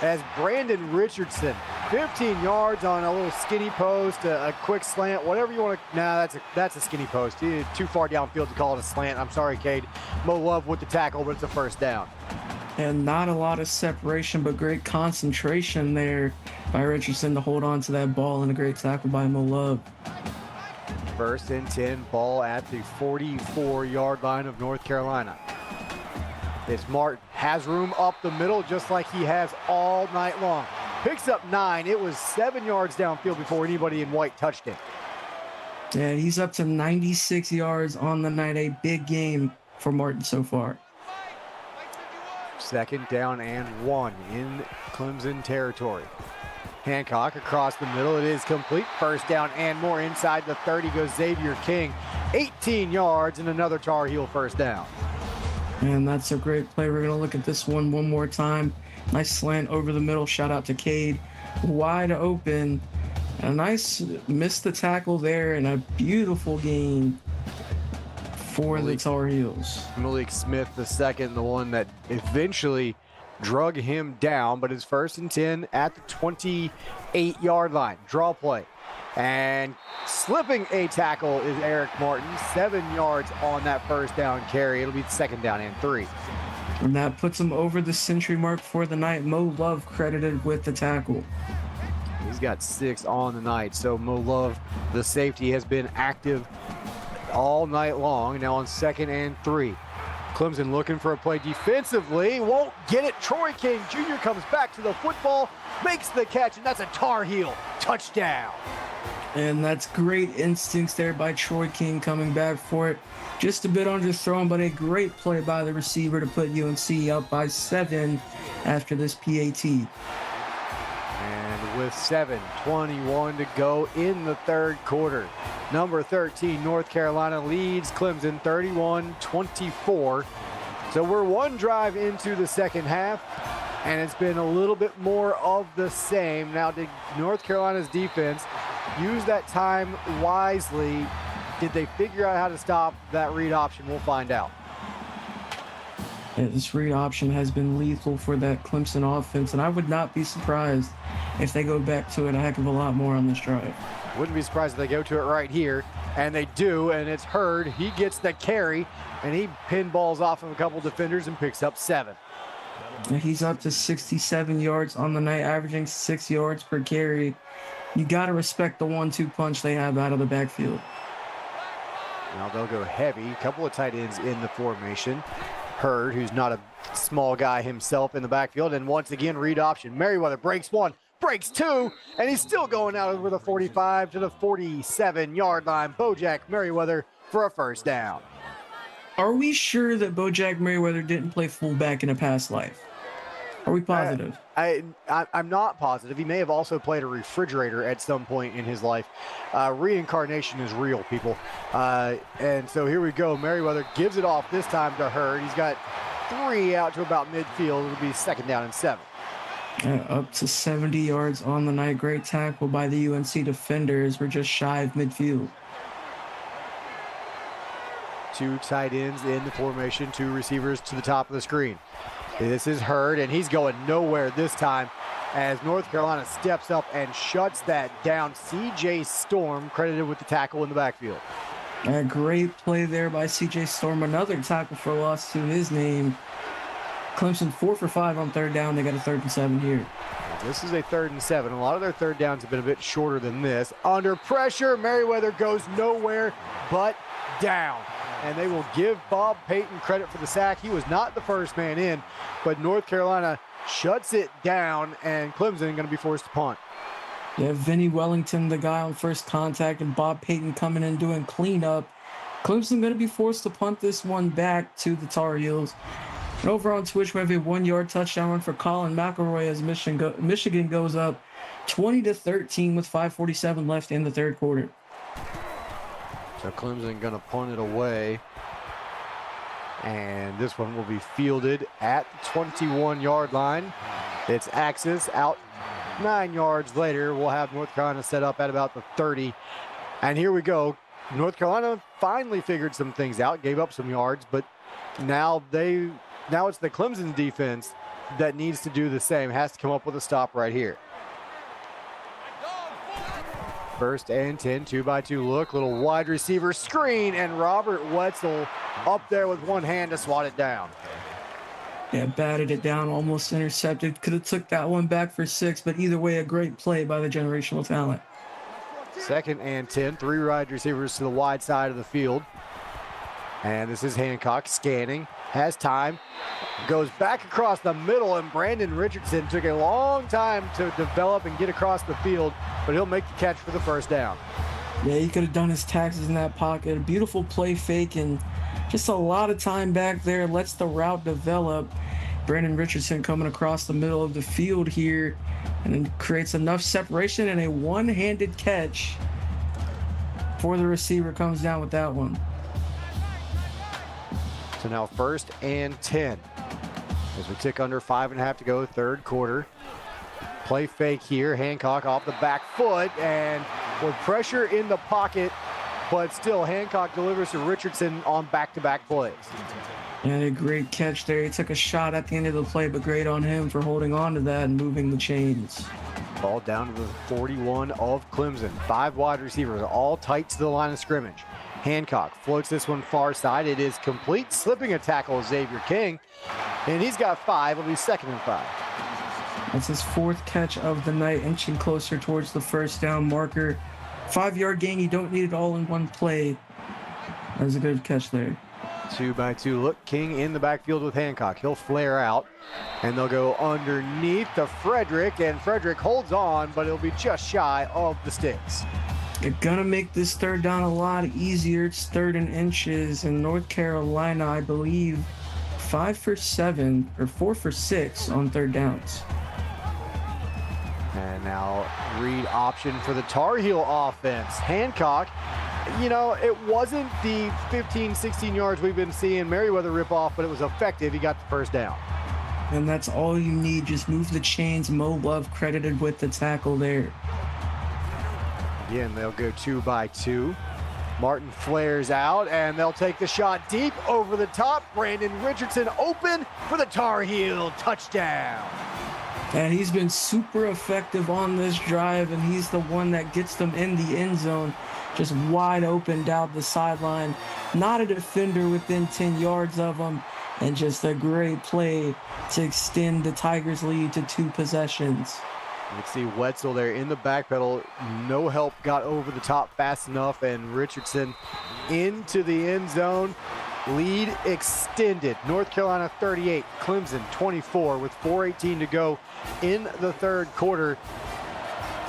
As Brandon Richardson, 15 yards on a little skinny post, a quick slant, whatever you want to. Nah, that's a skinny post. Too far downfield to call it a slant. I'm sorry, Cade. Mo Love with the tackle, but it's a first down. And not a lot of separation, but great concentration there by Richardson to hold on to that ball, and a great tackle by Mo Love. 1st and 10, ball at the 44-yard line of North Carolina. This Martin has room up the middle just like he has all night long. Picks up 9. It was 7 yards downfield before anybody in white touched him. Yeah, he's up to 96 yards on the night. A big game for Martin so far. 2nd down and 1 in Clemson territory. Hancock across the middle. It is complete. 1st down and more. Inside the 30 goes Xavier King. 18 yards and another Tar Heel 1st down. And that's a great play. We're going to look at this one more time. Nice slant over the middle. Shout out to Cade. Wide open. A nice missed the tackle there, and a beautiful gain for the Tar Heels. Malik Smith, the second, the one that eventually drug him down, but it's 1st and 10 at the 28-yard line. Draw play. And slipping a tackle is Eric Martin. 7 yards on that 1st down carry. It'll be 2nd down and 3. And that puts him over the century mark for the night. Mo Love credited with the tackle. He's got 6 on the night. So Mo Love, the safety, has been active all night long. Now on 2nd and 3. Clemson looking for a play defensively. Won't get it. Troy King Jr. comes back to the football, makes the catch, and that's a Tar Heel touchdown. And that's great instincts there by Troy King coming back for it. Just a bit underthrown, but a great play by the receiver to put UNC up by 7 after this PAT. And with 7:21 to go in the third quarter, number 13, North Carolina leads Clemson 31-24. So we're one drive into the second half, and it's been a little bit more of the same. Now, did North Carolina's defense use that time wisely? Did they figure out how to stop that read option? We'll find out. Yeah, this read option has been lethal for that Clemson offense, and I would not be surprised if they go back to it a heck of a lot more on this drive. Wouldn't be surprised if they go to it right here, and they do, and it's Hurd. He gets the carry, and he pinballs off of a couple defenders and picks up 7. And he's up to 67 yards on the night, averaging 6 yards per carry. You got to respect the 1-2 punch they have out of the backfield. Now they'll go heavy. A couple of tight ends in the formation. Hurd, who's not a small guy himself in the backfield, and once again, read option. Merriweather breaks 1, breaks 2, and he's still going out over the 45 to the 47-yard line. Bojack Merriweather for a first down. Are we sure that Bojack Merriweather didn't play fullback in a past life? Are we positive? I'm not positive. He may have also played a refrigerator at some point in his life. Reincarnation is real, people. And so here we go. Merriweather gives it off this time to Hurd. He's got 3 out to about midfield. It'll be 2nd down and 7. Up to 70 yards on the night. Great tackle by the UNC defenders. We're just shy of midfield. 2 tight ends in the formation, 2 receivers to the top of the screen. This is Hurd, and he's going nowhere this time as North Carolina steps up and shuts that down. CJ Storm credited with the tackle in the backfield. A great play there by CJ Storm. Another tackle for loss to his name. Clemson 4 for 5 on 3rd down. They got a 3rd and 7 here. This is a 3rd and 7. A lot of their 3rd downs have been a bit shorter than this. Under pressure, Merriweather goes nowhere but down. And they will give Bob Payton credit for the sack. He was not the first man in, but North Carolina shuts it down, and Clemson going to be forced to punt. Yeah, Vinny Wellington, the guy on first contact, and Bob Payton coming in doing cleanup. Clemson going to be forced to punt this one back to the Tar Heels. And over on Twitch, we have a 1-yard touchdown run for Colin McElroy as Michigan goes up 20-13 with 5:47 left in the third quarter. So Clemson going to punt it away. And this one will be fielded at the 21-yard line. It's Axis out 9 yards later. We'll have North Carolina set up at about the 30. And here we go. North Carolina finally figured some things out, gave up some yards, but now it's the Clemson defense that needs to do the same, has to come up with a stop right here. 1st and 10, 2-by-2 look, little wide receiver screen, and Robert Wetzel up there with one hand to swat it down. Yeah, batted it down, almost intercepted. Could have took that one back for 6, but either way, a great play by the generational talent. 2nd and 10, 3 wide receivers to the wide side of the field. And this is Hancock scanning, has time, goes back across the middle, and Brandon Richardson took a long time to develop and get across the field, but he'll make the catch for the first down. Yeah, he could have done his taxes in that pocket. A beautiful play fake and just a lot of time back there. Lets the route develop. Brandon Richardson coming across the middle of the field here and then creates enough separation, and a one-handed catch before the receiver comes down with that one. So now 1st and 10 as we tick under 5.5 to go, third quarter. Play fake here. Hancock off the back foot and with pressure in the pocket, but still Hancock delivers to Richardson on back-to-back plays. And a great catch there. He took a shot at the end of the play, but great on him for holding on to that and moving the chains. Ball down to the 41 of Clemson. 5 wide receivers, all tight to the line of scrimmage. Hancock floats this one far side. It is complete, slipping a tackle, Xavier King. And he's got 5. It'll be 2nd and 5. That's his 4th catch of the night, inching closer towards the first down marker. 5-yard gain, you don't need it all in one play. That was a good catch there. 2-by-2 look. King in the backfield with Hancock. He'll flare out, and they'll go underneath to Frederick, and Frederick holds on, but it'll be just shy of the sticks. They're gonna make this third down a lot easier. It's 3rd and inches, and North Carolina, I believe, 5 for 7 or 4 for 6 on 3rd downs. And now read option for the Tar Heel offense. Hancock, you know, it wasn't the 15, 16 yards we've been seeing Merriweather rip off, but it was effective. He got the first down. And that's all you need. Just move the chains. Mo Love credited with the tackle there. Again, they'll go 2 by 2. Martin flares out, and they'll take the shot deep over the top. Brandon Richardson open for the Tar Heel touchdown. And he's been super effective on this drive, and he's the one that gets them in the end zone, just wide open down the sideline. Not a defender within 10 yards of him, and just a great play to extend the Tigers' lead to 2 possessions. You can see Wetzel there in the back pedal. No help got over the top fast enough, and Richardson into the end zone. Lead extended. North Carolina 38, Clemson 24 with 4:18 to go in the 3rd quarter.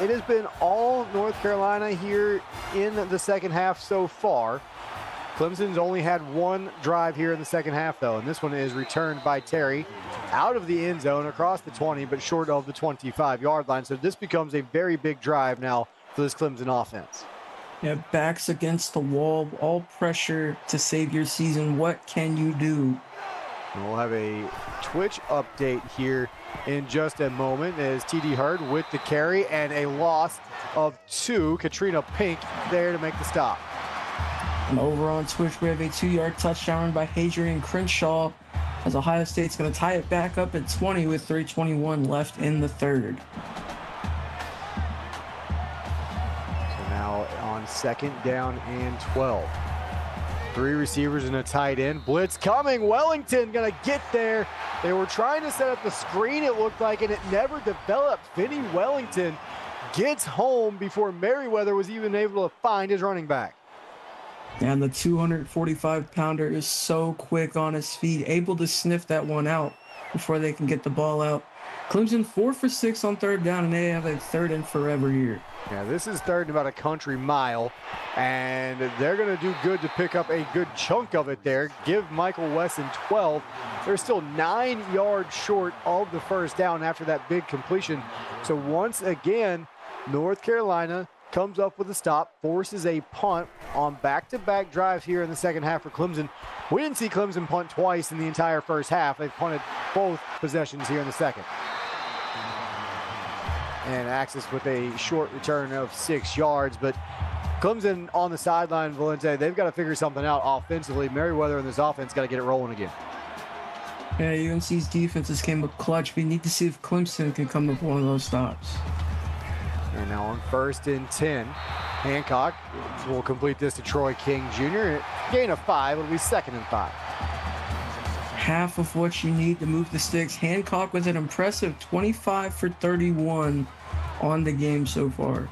It has been all North Carolina here in the second half so far. Clemson's only had 1 drive here in the second half, though, and this one is returned by Terry out of the end zone across the 20, but short of the 25-yard line. So this becomes a very big drive now for this Clemson offense. Yeah, backs against the wall, all pressure to save your season. What can you do? And we'll have a Twitch update here in just a moment as TD Hurd with the carry and a loss of 2. Katrina Pink there to make the stop. And over on Twitch, we have a 2-yard touchdown by Hadrian Crenshaw, as Ohio State's going to tie it back up at 20 with 3:21 left in the 3rd. So now on 2nd down and 12. 3 receivers and a tight end. Blitz coming. Wellington going to get there. They were trying to set up the screen, it looked like, and it never developed. Finney Wellington gets home before Merriweather was even able to find his running back. And the 245-pounder is so quick on his feet, able to sniff that one out before they can get the ball out. Clemson 4 for 6 on 3rd down, and they have a 3rd and forever here. Yeah, this is 3rd and about a country mile, and they're going to do good to pick up a good chunk of it there. Give Michael Wesson 12. They're still 9 yards short of the first down after that big completion. So once again, North Carolina comes up with a stop, forces a punt on back-to-back drives here in the second half for Clemson. We didn't see Clemson punt twice in the entire first half. They've punted both possessions here in the second. And Axis with a short return of 6 yards, but Clemson on the sideline, Valente, they've got to figure something out offensively. Merriweather and this offense got to get it rolling again. Yeah, UNC's defenses came up clutch. We need to see if Clemson can come up with one of those stops. And now on 1st and 10, Hancock will complete this to Troy King Jr. Gain of 5, it'll be 2nd and 5. Half of what you need to move the sticks. Hancock with an impressive 25 for 31 on the game so far.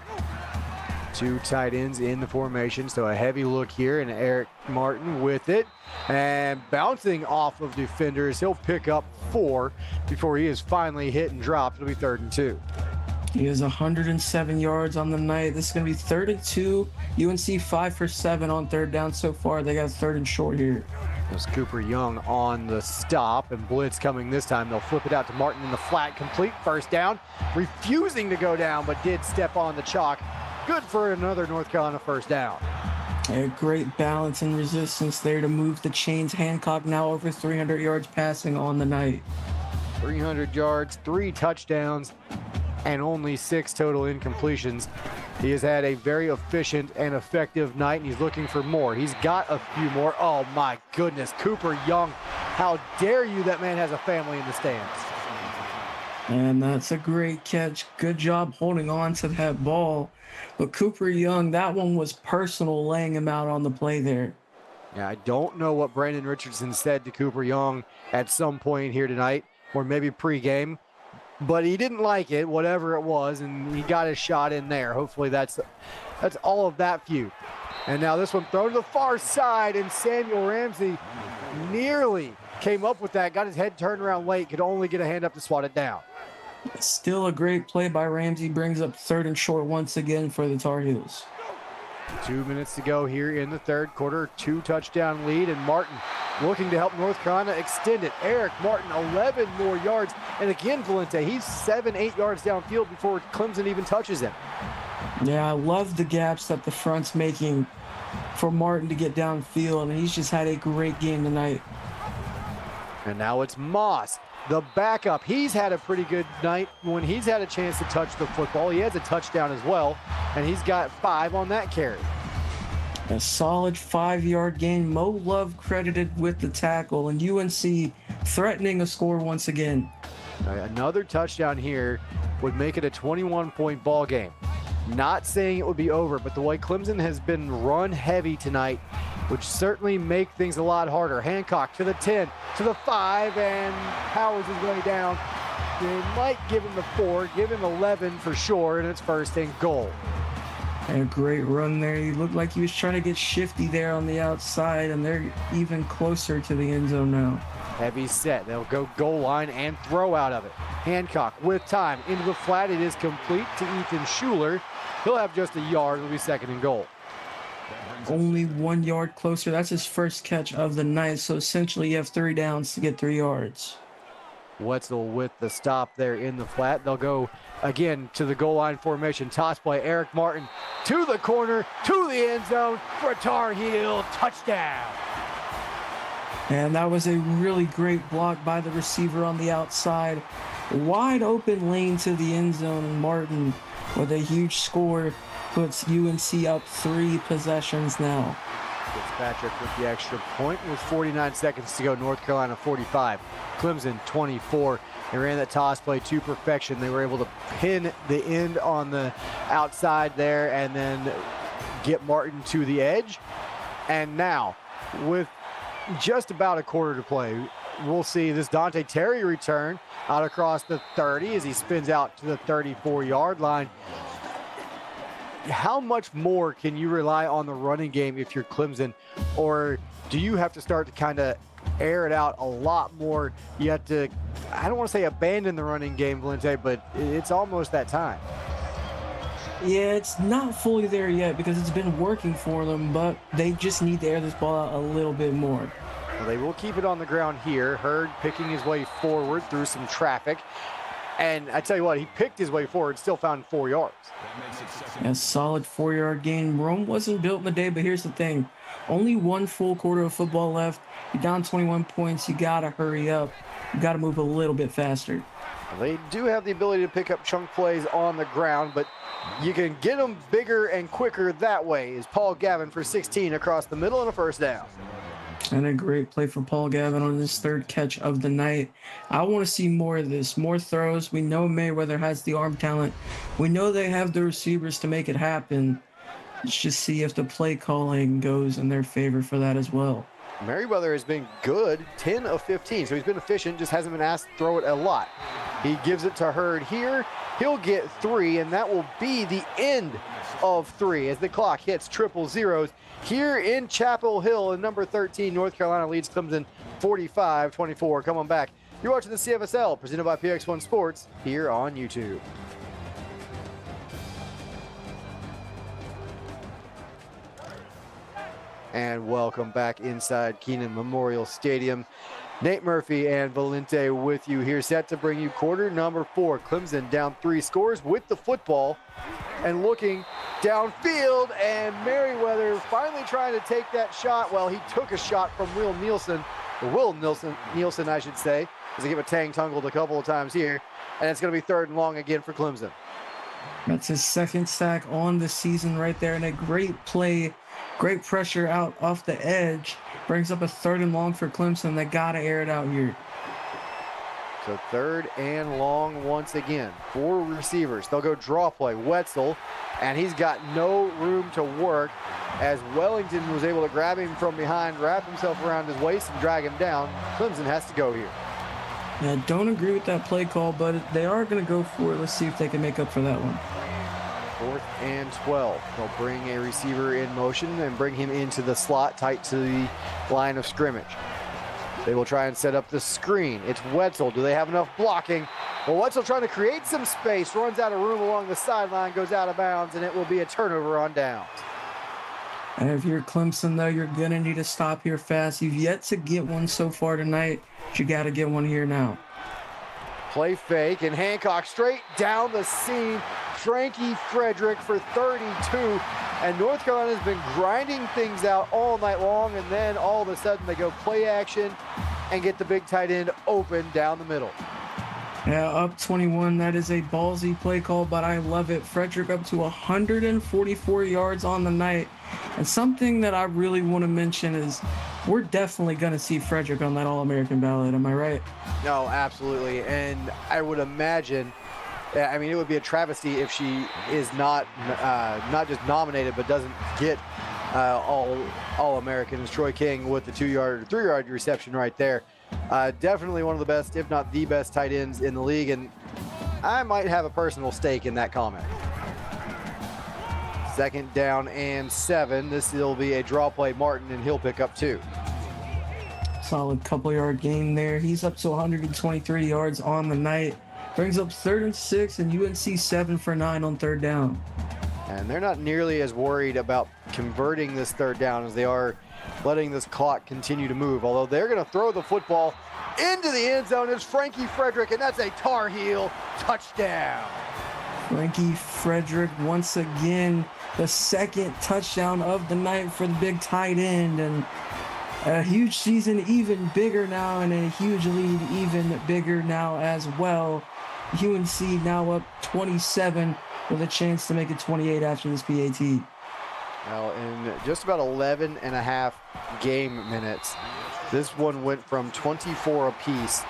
2 tight ends in the formation, so a heavy look here, and Eric Martin with it. And bouncing off of defenders, he'll pick up 4 before he is finally hit and dropped. It'll be 3rd and 2. He has 107 yards on the night. This is going to be 3rd and 2. UNC 5 for 7 on 3rd down so far. They got 3rd and short here. There's Cooper Young on the stop, and blitz coming this time. They'll flip it out to Martin in the flat, complete first down. Refusing to go down, but did step on the chalk. Good for another North Carolina first down. A great balance and resistance there to move the chains. Hancock now over 300 yards passing on the night. 300 yards, 3 touchdowns, and only 6 total incompletions. He has had a very efficient and effective night, and he's looking for more. He's got a few more. Oh my goodness, Cooper Young. How dare you, that man has a family in the stands. And that's a great catch. Good job holding on to that ball. But Cooper Young, that one was personal, laying him out on the play there. Yeah, I don't know what Brandon Richardson said to Cooper Young at some point here tonight, or maybe pregame, but he didn't like it, whatever it was, and he got his shot in there. Hopefully that's all of that feud. And now this one thrown to the far side, and Samuel Ramsey nearly came up with that, got his head turned around late, could only get a hand up to swat it down. Still a great play by Ramsey, brings up 3rd and short once again for the Tar Heels. 2 minutes to go here in the third quarter. 2-touchdown lead, and Martin looking to help North Carolina extend it. Eric Martin, 11 more yards. And again, Valente, he's 7-8 yards downfield before Clemson even touches him. Yeah, I love the gaps that the front's making for Martin to get downfield, and he's just had a great game tonight. And now it's Moss, the backup. He's had a pretty good night when he's had a chance to touch the football. He has a touchdown as well, and he's got 5 on that carry. A solid 5-yard gain. Mo Love credited with the tackle, and UNC threatening a score once again. Another touchdown here would make it a 21-point ball game. Not saying it would be over, but the way Clemson has been run heavy tonight would certainly make things a lot harder. Hancock to the 10, to the 5, and Powers his way down. They might give him the 4, give him 11 for sure, and it's 1st and goal. And a great run there. He looked like he was trying to get shifty there on the outside, and they're even closer to the end zone now. Heavy set. They'll go goal line and throw out of it. Hancock with time into the flat. It is complete to Ethan Schuler. He'll have just a yard. It'll be 2nd and goal. Only 1 yard closer. That's his first catch of the night. So essentially you have 3 downs to get 3 yards. Wetzel with the stop there in the flat. They'll go again to the goal line formation. Toss play. Eric Martin to the corner, to the end zone for a Tar Heel touchdown. And that was a really great block by the receiver on the outside. Wide open lane to the end zone, and Martin with a huge score puts UNC up 3 possessions now. Fitzpatrick with the extra point with 49 seconds to go. North Carolina 45, Clemson 24. They ran that toss play to perfection. They were able to pin the end on the outside there and then get Martin to the edge. And now, with just about a quarter to play, we'll see this Dante Terry return out across the 30 as he spins out to the 34-yard line. How much more can you rely on the running game if you're Clemson, or do you have to start to kind of air it out a lot more? You have to, I don't want to say abandon the running game, Valente, but it's almost that time. Yeah, it's not fully there yet because it's been working for them, but they just need to air this ball out a little bit more. Well, they will keep it on the ground here. Hurd picking his way forward through some traffic. And I tell you what, he picked his way forward, still found 4 yards. A solid 4-yard gain. Rome wasn't built in the day, but here's the thing. Only 1 full quarter of football left. You're down 21 points. You got to hurry up. You got to move a little bit faster. They do have the ability to pick up chunk plays on the ground, but you can get them bigger and quicker that way. Is Paul Gavin for 16 across the middle and a 1st down. And a great play for Paul Gavin on his 3rd catch of the night. I want to see more of this, more throws. We know Mayweather has the arm talent. We know they have the receivers to make it happen. Let's just see if the play calling goes in their favor for that as well. Merriweather has been good, 10 of 15, so he's been efficient, just hasn't been asked to throw it a lot. He gives it to Hurd here. He'll get 3, and that will be the end of 3 as the clock hits triple zeros here in Chapel Hill. And number 13, North Carolina leads Clemson 45-24. Come on back. You're watching the CFSL, presented by PX1 Sports, here on YouTube. And welcome back inside Kenan Memorial Stadium. Nate Murphy and Valente with you here, set to bring you quarter number 4. Clemson down 3 scores with the football and looking downfield, and Merriweather finally trying to take that shot. Well, he took a shot from Will Nielsen, I should say, as he gave a tang-tungled a couple of times here, and it's going to be 3rd and long again for Clemson. That's his 2nd sack on the season right there, and a great play, great pressure out off the edge. Brings up a 3rd and long for Clemson. They got to air it out here. So 3rd and long once again. 4 receivers. They'll go draw play. Wetzel, and he's got no room to work as Wellington was able to grab him from behind, wrap himself around his waist, and drag him down. Clemson has to go here. Yeah, don't agree with that play call, but they are going to go for it. Let's see if they can make up for that one. 4th and 12. They'll bring a receiver in motion and bring him into the slot tight to the line of scrimmage. They will try and set up the screen. It's Wetzel. Do they have enough blocking? Well, Wetzel trying to create some space, runs out of room along the sideline, goes out of bounds, and it will be a turnover on downs. And if you're Clemson, though, you're going to need a stop here fast. You've yet to get one so far tonight, but you got to get one here now. Play fake, and Hancock straight down the seam. Frankie Frederick for 32. And North Carolina's been grinding things out all night long, and then all of a sudden they go play action and get the big tight end open down the middle. Yeah, up 21. That is a ballsy play call, but I love it. Frederick up to 144 yards on the night. And something that I really want to mention is we're definitely going to see Frederick on that All-American ballot. Am I right? No, absolutely. And I would imagine, I mean, it would be a travesty if she is not just nominated, but doesn't get All-Americans. Troy King with the 2-yard, 3-yard reception right there. Definitely one of the best, if not the best, tight ends in the league, and I might have a personal stake in that comment. 2nd down and 7. This will be a draw play, Martin, and he'll pick up 2. Solid couple-yard gain there. He's up to 123 yards on the night. Brings up 3rd and 6, and UNC 7 for 9 on 3rd down. And they're not nearly as worried about converting this 3rd down as they are letting this clock continue to move, although they're going to throw the football into the end zone. It's Frankie Frederick, and that's a Tar Heel touchdown. Frankie Frederick, once again, the 2nd touchdown of the night for the big tight end, and a huge season even bigger now, and a huge lead even bigger now as well. UNC now up 27 with a chance to make it 28 after this PAT. Well, in just about 11 and a half game minutes, this one went from 24 apiece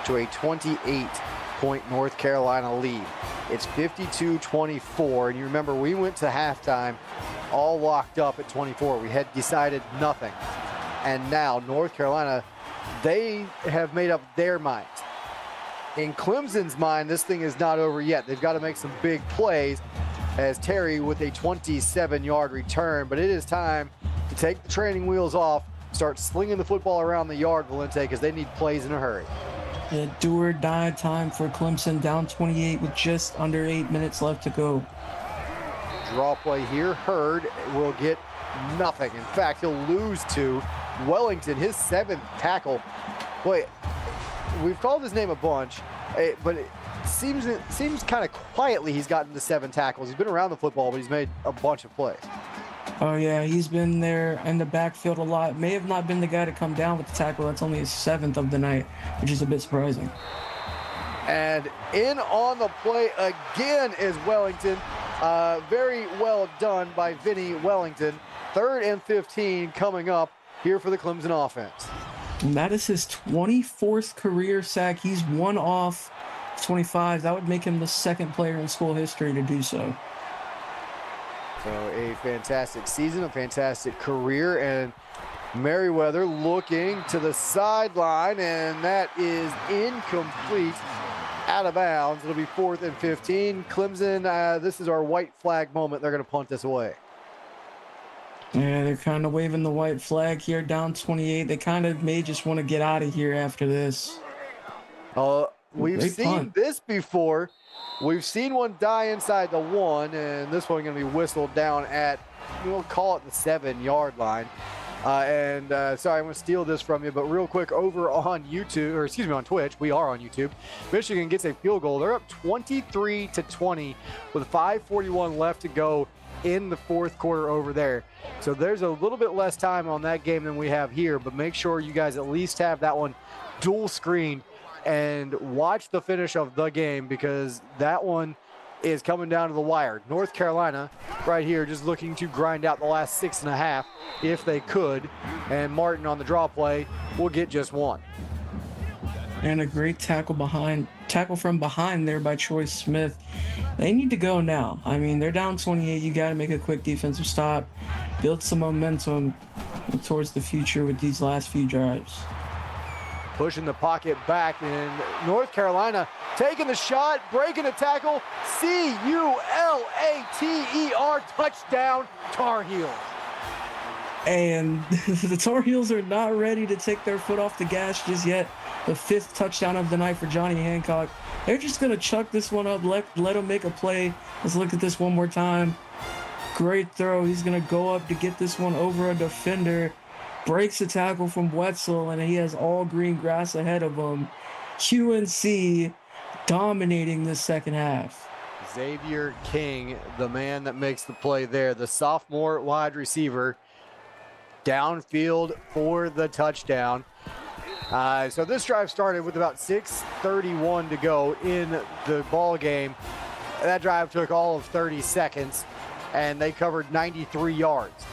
to a 28-point North Carolina lead. It's 52-24, and you remember we went to halftime all locked up at 24. We had decided nothing. And now North Carolina, they have made up their minds. In Clemson's mind, this thing is not over yet. They've got to make some big plays, as Terry with a 27-yard return, but it is time to take the training wheels off, start slinging the football around the yard, Valente, because they need plays in a hurry. Yeah, do or die time for Clemson, down 28 with just under 8 minutes left to go. Draw play here. Hurd will get nothing. In fact, he'll lose to Wellington, his 7th tackle. Boy, we've called his name a bunch, but it seems kind of quietly he's gotten to 7 tackles. He's been around the football, but he's made a bunch of plays. Oh, yeah, he's been there in the backfield a lot. May have not been the guy to come down with the tackle. That's only his 7th of the night, which is a bit surprising. And in on the play again is Wellington. Very well done by Vinny Wellington. 3rd and 15 coming up here for the Clemson offense. And that is his 24th career sack. He's one off 25. That would make him the 2nd player in school history to do so. So a fantastic season, a fantastic career, and Merriweather looking to the sideline, and that is incomplete, out of bounds. It'll be 4th and 15. Clemson, this is our white flag moment. They're going to punt this away. Yeah, they're kind of waving the white flag here, down 28. They kind of may just want to get out of here after this. We've seen this before. We've seen one die inside the 1, and this one going to be whistled down at, we'll call it the 7-yard line. Sorry, I'm going to steal this from you, but real quick, over on YouTube, or excuse me, on Twitch, we are on YouTube. Michigan gets a field goal. They're up 23-20 with 5:41 left to go in the 4th quarter over there. So there's a little bit less time on that game than we have here, but make sure you guys at least have that one dual screened and watch the finish of the game, because that one is coming down to the wire. North Carolina right here just looking to grind out the last 6.5 if they could, and Martin on the draw play will get just 1. And a great tackle from behind there by Troy Smith. They need to go now. I mean, they're down 28. You got to make a quick defensive stop, build some momentum towards the future with these last few drives. Pushing the pocket back, and North Carolina taking the shot, breaking a tackle. C-U-L-A-T-E-R, touchdown, Tar Heels. And the Tar Heels are not ready to take their foot off the gas just yet. The 5th touchdown of the night for Johnny Hancock. They're just going to chuck this one up, let him make a play. Let's look at this one more time. Great throw. He's going to go up to get this one over a defender. Breaks the tackle from Wetzel, and he has all green grass ahead of him. UNC dominating the second half. Xavier King, the man that makes the play there, the sophomore wide receiver, downfield for the touchdown. So this drive started with about 6:31 to go in the ball game. That drive took all of 30 seconds, and they covered 93 yards.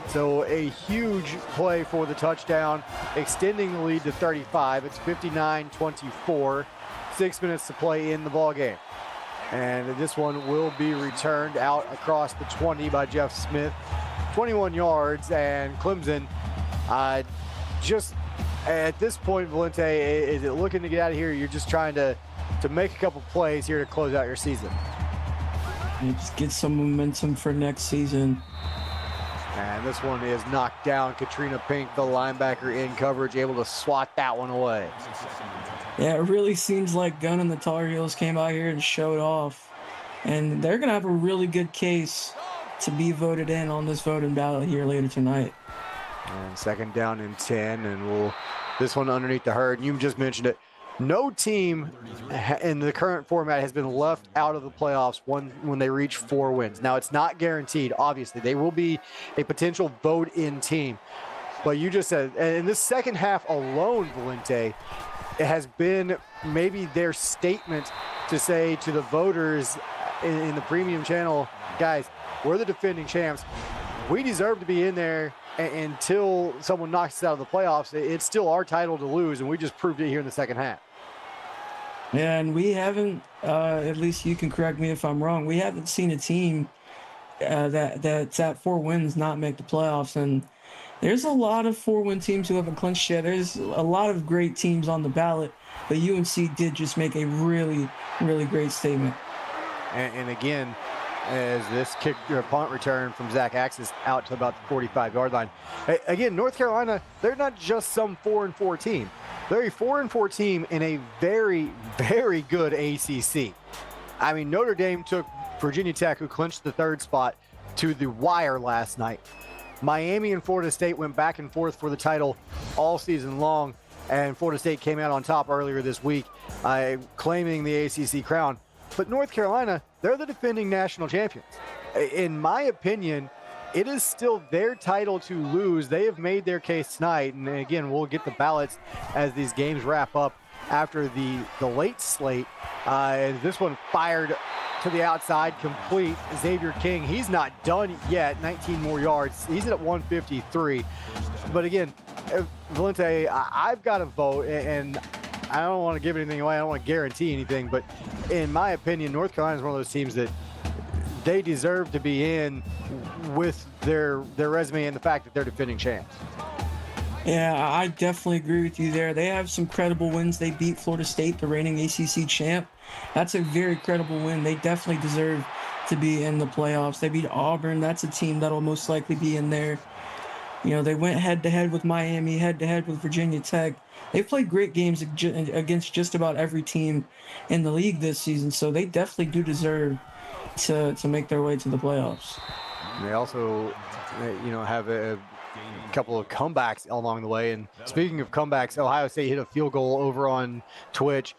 So a huge play for the touchdown, extending the lead to 35. It's 59-24, 6 minutes to play in the ball game. And this one will be returned out across the 20 by Jeff Smith. 21 yards, and Clemson just at this point, Valente, is it looking to get out of here? You're just trying to make a couple plays here to close out your season. And just get some momentum for next season. And this one is knocked down. Katrina Pink, the linebacker in coverage, able to swat that one away. Yeah, it really seems like Gunn and the Tar Heels came out here and showed off. And they're going to have a really good case to be voted in on this voting ballot here later tonight. And second down and 10, and this one underneath the herd. You just mentioned it. No team in the current format has been left out of the playoffs when they reach 4 wins. Now, it's not guaranteed, obviously. They will be a potential vote-in team. But you just said, in this second half alone, Valente, it has been maybe their statement to say to the voters in the premium channel, guys, we're the defending champs. We deserve to be in there until someone knocks us out of the playoffs. It's still our title to lose, and we just proved it here in the second half. Yeah, and we haven't, at least you can correct me if I'm wrong, we haven't seen a team that's at 4 wins not make the playoffs. And there's a lot of 4-win teams who haven't clinched yet. There's a lot of great teams on the ballot, but UNC did just make a really, really great statement. And again, as this kick or punt return from Zach Axis out to about the 45-yard line. Again, North Carolina, they're not just some 4-4 team. They're a 4-4 team in a very, very good ACC. I mean, Notre Dame took Virginia Tech, who clinched the 3rd spot, to the wire last night. Miami and Florida State went back and forth for the title all season long, and Florida State came out on top earlier this week, claiming the ACC crown. But North Carolina, they're the defending national champions. In my opinion, it is still their title to lose. They have made their case tonight, and again, we'll get the ballots as these games wrap up after the late slate. This one fired to the outside, complete. Xavier King, he's not done yet. 19 more yards. He's at 153. But again, Valente, I've got to vote, and I don't want to give anything away. I don't want to guarantee anything, but in my opinion, North Carolina is one of those teams that they deserve to be in with their resume and the fact that they're defending champs. Yeah, I definitely agree with you there. They have some credible wins. They beat Florida State, the reigning ACC champ. That's a very credible win. They definitely deserve to be in the playoffs. They beat Auburn. That's a team that'll most likely be in there. You know, they went head-to-head with Miami, head-to-head with Virginia Tech. They've played great games against just about every team in the league this season, so they definitely do deserve to make their way to the playoffs. And they also, have a couple of comebacks along the way. And speaking of comebacks, Ohio State hit a field goal over on Twitch.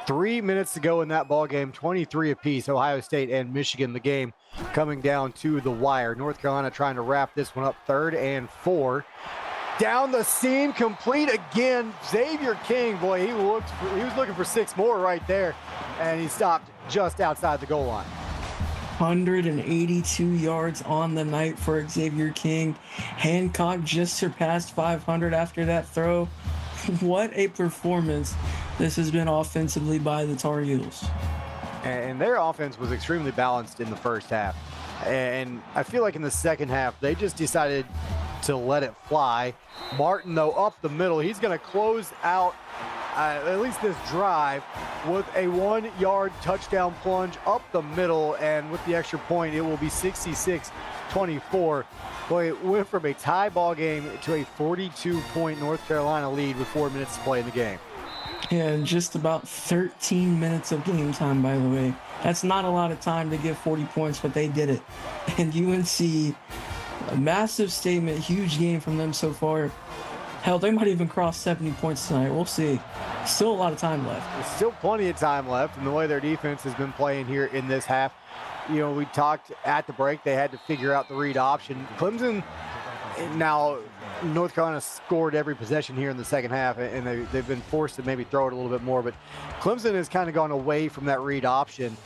3 minutes to go in that ball game, 23 apiece. Ohio State and Michigan, the game coming down to the wire. North Carolina trying to wrap this one up, 3rd and 4. Down the seam, complete again. Xavier King, boy, he was looking for 6 more right there, and he stopped just outside the goal line. 182 yards on the night for Xavier King. Hancock just surpassed 500 after that throw. What a performance this has been offensively by the Tar Heels. And their offense was extremely balanced in the first half. And I feel like in the second half, they just decided to let it fly. Martin, though, up the middle. He's going to close out at least this drive with a 1-yard touchdown plunge up the middle. And with the extra point, it will be 66-24. Boy, it went from a tie ball game to a 42-point North Carolina lead with 4 minutes to play in the game. Yeah, just about 13 minutes of game time, by the way. That's not a lot of time to get 40 points, but they did it. And UNC, a massive statement, huge game from them so far. Hell, they might even cross 70 points tonight. We'll see. Still a lot of time left. There's still plenty of time left, and the way their defense has been playing here in this half, you know, we talked at the break, they had to figure out the read option. Clemson, now North Carolina scored every possession here in the second half, and they've been forced to maybe throw it a little bit more, but Clemson has kind of gone away from that read option,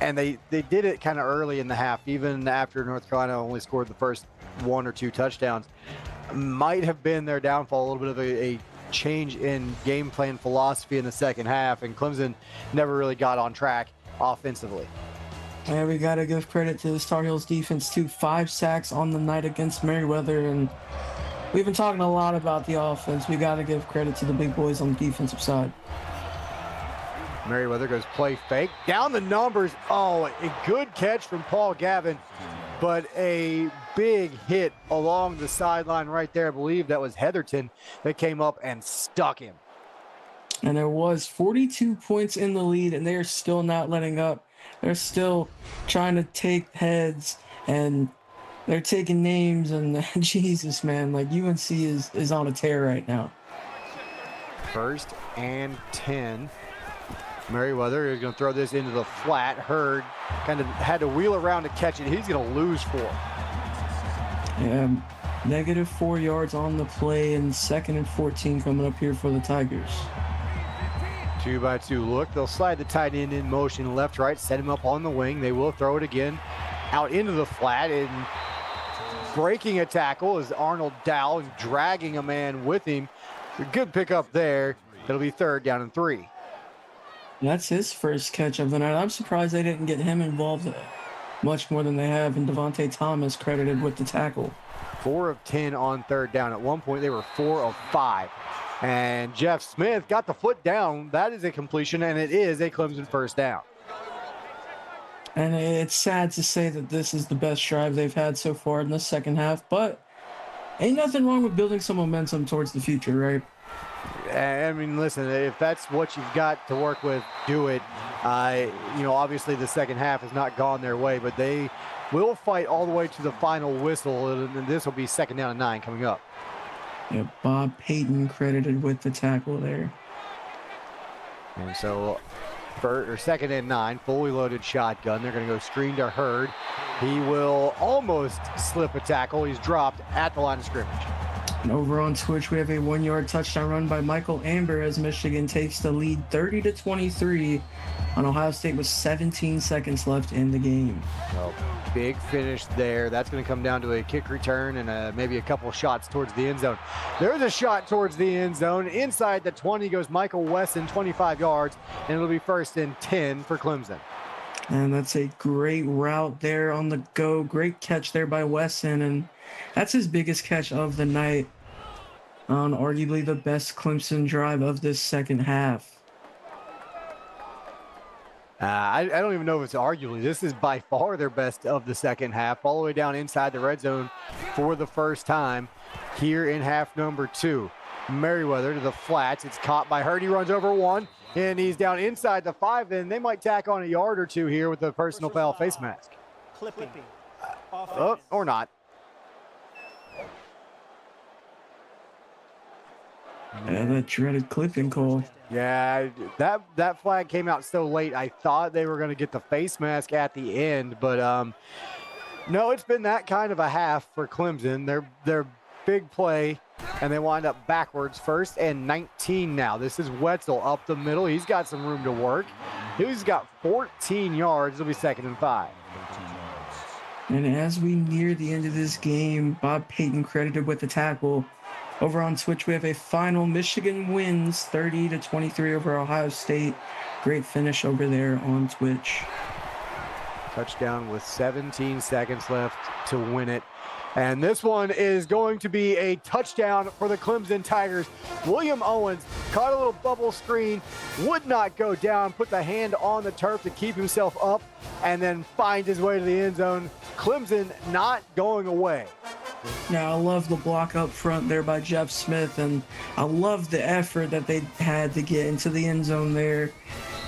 and they did it kind of early in the half, even after North Carolina only scored the first 1 or 2 touchdowns. Might have been their downfall, a little bit of a change in game plan philosophy in the second half, and Clemson never really got on track offensively. And we got to give credit to the Tar Heels defense, too. 5 sacks on the night against Merriweather, and we've been talking a lot about the offense. We got to give credit to the big boys on the defensive side. Merriweather goes play fake. Down the numbers. Oh, a good catch from Paul Gavin, but a big hit along the sideline right there. I believe that was Heatherton that came up and stuck him. And there was 42 points in the lead, and they're still not letting up. They're still trying to take heads, and they're taking names, and Jesus, man, like UNC is on a tear right now. 1st and 10. Merriweather is going to throw this into the flat. Hurd kind of had to wheel around to catch it. He's going to lose 4. Yeah, -4 yards on the play, and 2nd and 14 coming up here for the Tigers. 2-by-2 look. They'll slide the tight end in motion left, right, set him up on the wing. They will throw it again out into the flat, and breaking a tackle is Arnold Dow, dragging a man with him. A good pickup there. It'll be 3rd down and 3. That's his first catch of the night. I'm surprised they didn't get him involved much more than they have, and Devontae Thomas credited with the tackle. 4 of 10 on 3rd down. At one point, they were 4 of 5. And Jeff Smith got the foot down. That is a completion, and it is a Clemson 1st down. And it's sad to say that this is the best drive they've had so far in the second half, but ain't nothing wrong with building some momentum towards the future, right? I mean, listen, if that's what you've got to work with, do it. You know, obviously the second half has not gone their way, but they will fight all the way to the final whistle, and this will be 2nd down and 9 coming up. Yeah, Bob Payton credited with the tackle there. And so, 2nd and 9, fully loaded shotgun. They're going to go screen to Hurd. He will almost slip a tackle. He's dropped at the line of scrimmage. And over on Twitch, we have a 1-yard touchdown run by Michael Amber as Michigan takes the lead 30-23 on Ohio State with 17 seconds left in the game. Well, big finish there. That's going to come down to a kick return and maybe a couple shots towards the end zone. There's a shot towards the end zone. Inside the 20 goes Michael Wesson, 25 yards, and it'll be 1st and 10 for Clemson. And that's a great route there on the go. Great catch there by Wesson, and that's his biggest catch of the night on arguably the best Clemson drive of this second half. I don't even know if it's arguably. This is by far their best of the second half, all the way down inside the red zone for the first time here in half number 2. Merriweather to the flats. It's caught by Hurd. He runs over 1, and he's down inside the 5, and they might tack on a yard or 2 here with the personal foul face mask. Clipping. Or not. Yeah, that dreaded clipping call. Yeah, that flag came out so late. I thought they were going to get the face mask at the end, but no, it's been that kind of a half for Clemson. Their big play, and they wind up backwards. 1st and 19 now. This is Wetzel up the middle. He's got some room to work. He's got 14 yards. It'll be 2nd and 5. And as we near the end of this game, Bob Payton credited with the tackle. Over on Twitch, we have a final. Michigan wins 30-23 over Ohio State. Great finish over there on Twitch. Touchdown with 17 seconds left to win it. And this one is going to be a touchdown for the Clemson Tigers. William Owens caught a little bubble screen, would not go down, put the hand on the turf to keep himself up, and then finds his way to the end zone. Clemson not going away. Now, I love the block up front there by Jeff Smith, and I love the effort that they had to get into the end zone there.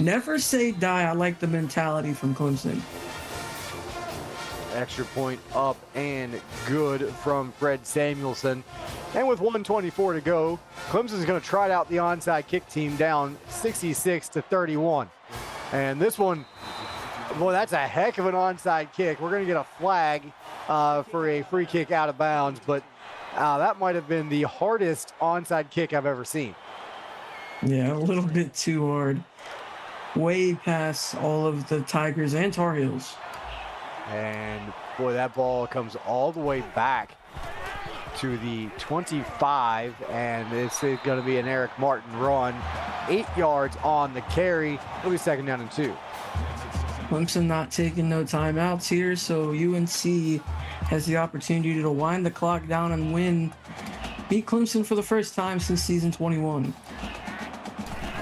Never say die. I like the mentality from Clemson. Extra point up and good from Fred Samuelson. And with 1:24 to go, Clemson's going to trot out the onside kick team down 66-31. And this one, boy, that's a heck of an onside kick. We're going to get a flag for a free kick out of bounds, but that might have been the hardest onside kick I've ever seen. Yeah, a little bit too hard. Way past all of the Tigers and Tar Heels. And boy, that ball comes all the way back to the 25, and it's going to be an Eric Martin run. 8 yards on the carry. It'll be 2nd down and 2. Clemson not taking no timeouts here, so UNC has the opportunity to wind the clock down and beat Clemson for the first time since season 21.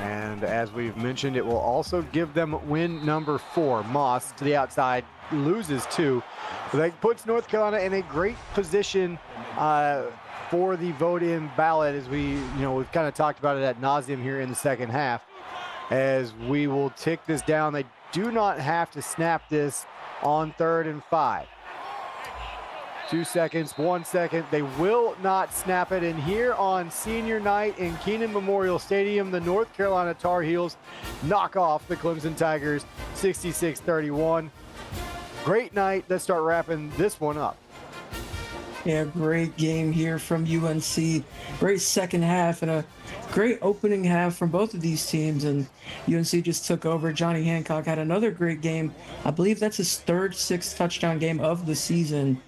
And as we've mentioned, it will also give them win number 4. Moss to the outside, loses 2. That puts North Carolina in a great position for the vote-in ballot, as we've kind of talked about it ad nauseum here in the second half. As we will tick this down, they do not have to snap this on 3rd and 5. 2 seconds, 1 second. They will not snap it. And here on senior night in Keenan Memorial Stadium, the North Carolina Tar Heels knock off the Clemson Tigers 66-31. Great night. Let's start wrapping this one up. Yeah, great game here from UNC. Great second half and a great opening half from both of these teams. And UNC just took over. Johnny Hancock had another great game. I believe that's his 3rd 6-touchdown game of the season.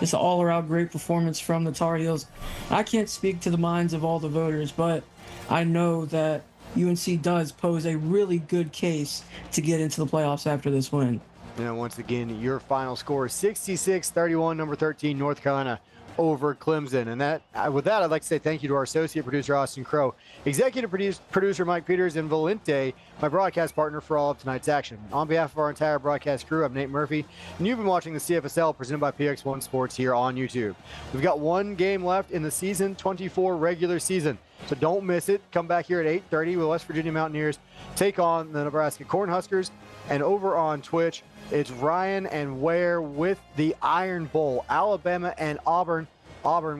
It's an all-around great performance from the Tar Heels. I can't speak to the minds of all the voters, but I know that UNC does pose a really good case to get into the playoffs after this win. And once again, your final score is 66-31, number 13, North Carolina over Clemson. And with that, I'd like to say thank you to our associate producer, Austin Crow, executive producer, Mike Peters, and Valente, my broadcast partner for all of tonight's action. On behalf of our entire broadcast crew, I'm Nate Murphy, and you've been watching the CFSL presented by PX1 Sports here on YouTube. We've got one game left in the season 24 regular season, so don't miss it. Come back here at 8:30 with West Virginia Mountaineers take on the Nebraska Cornhuskers. And over on Twitch, it's Ryan and Ware with the Iron Bowl, Alabama and Auburn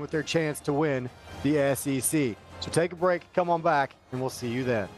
with their chance to win the SEC. So take a break, come on back, and we'll see you then.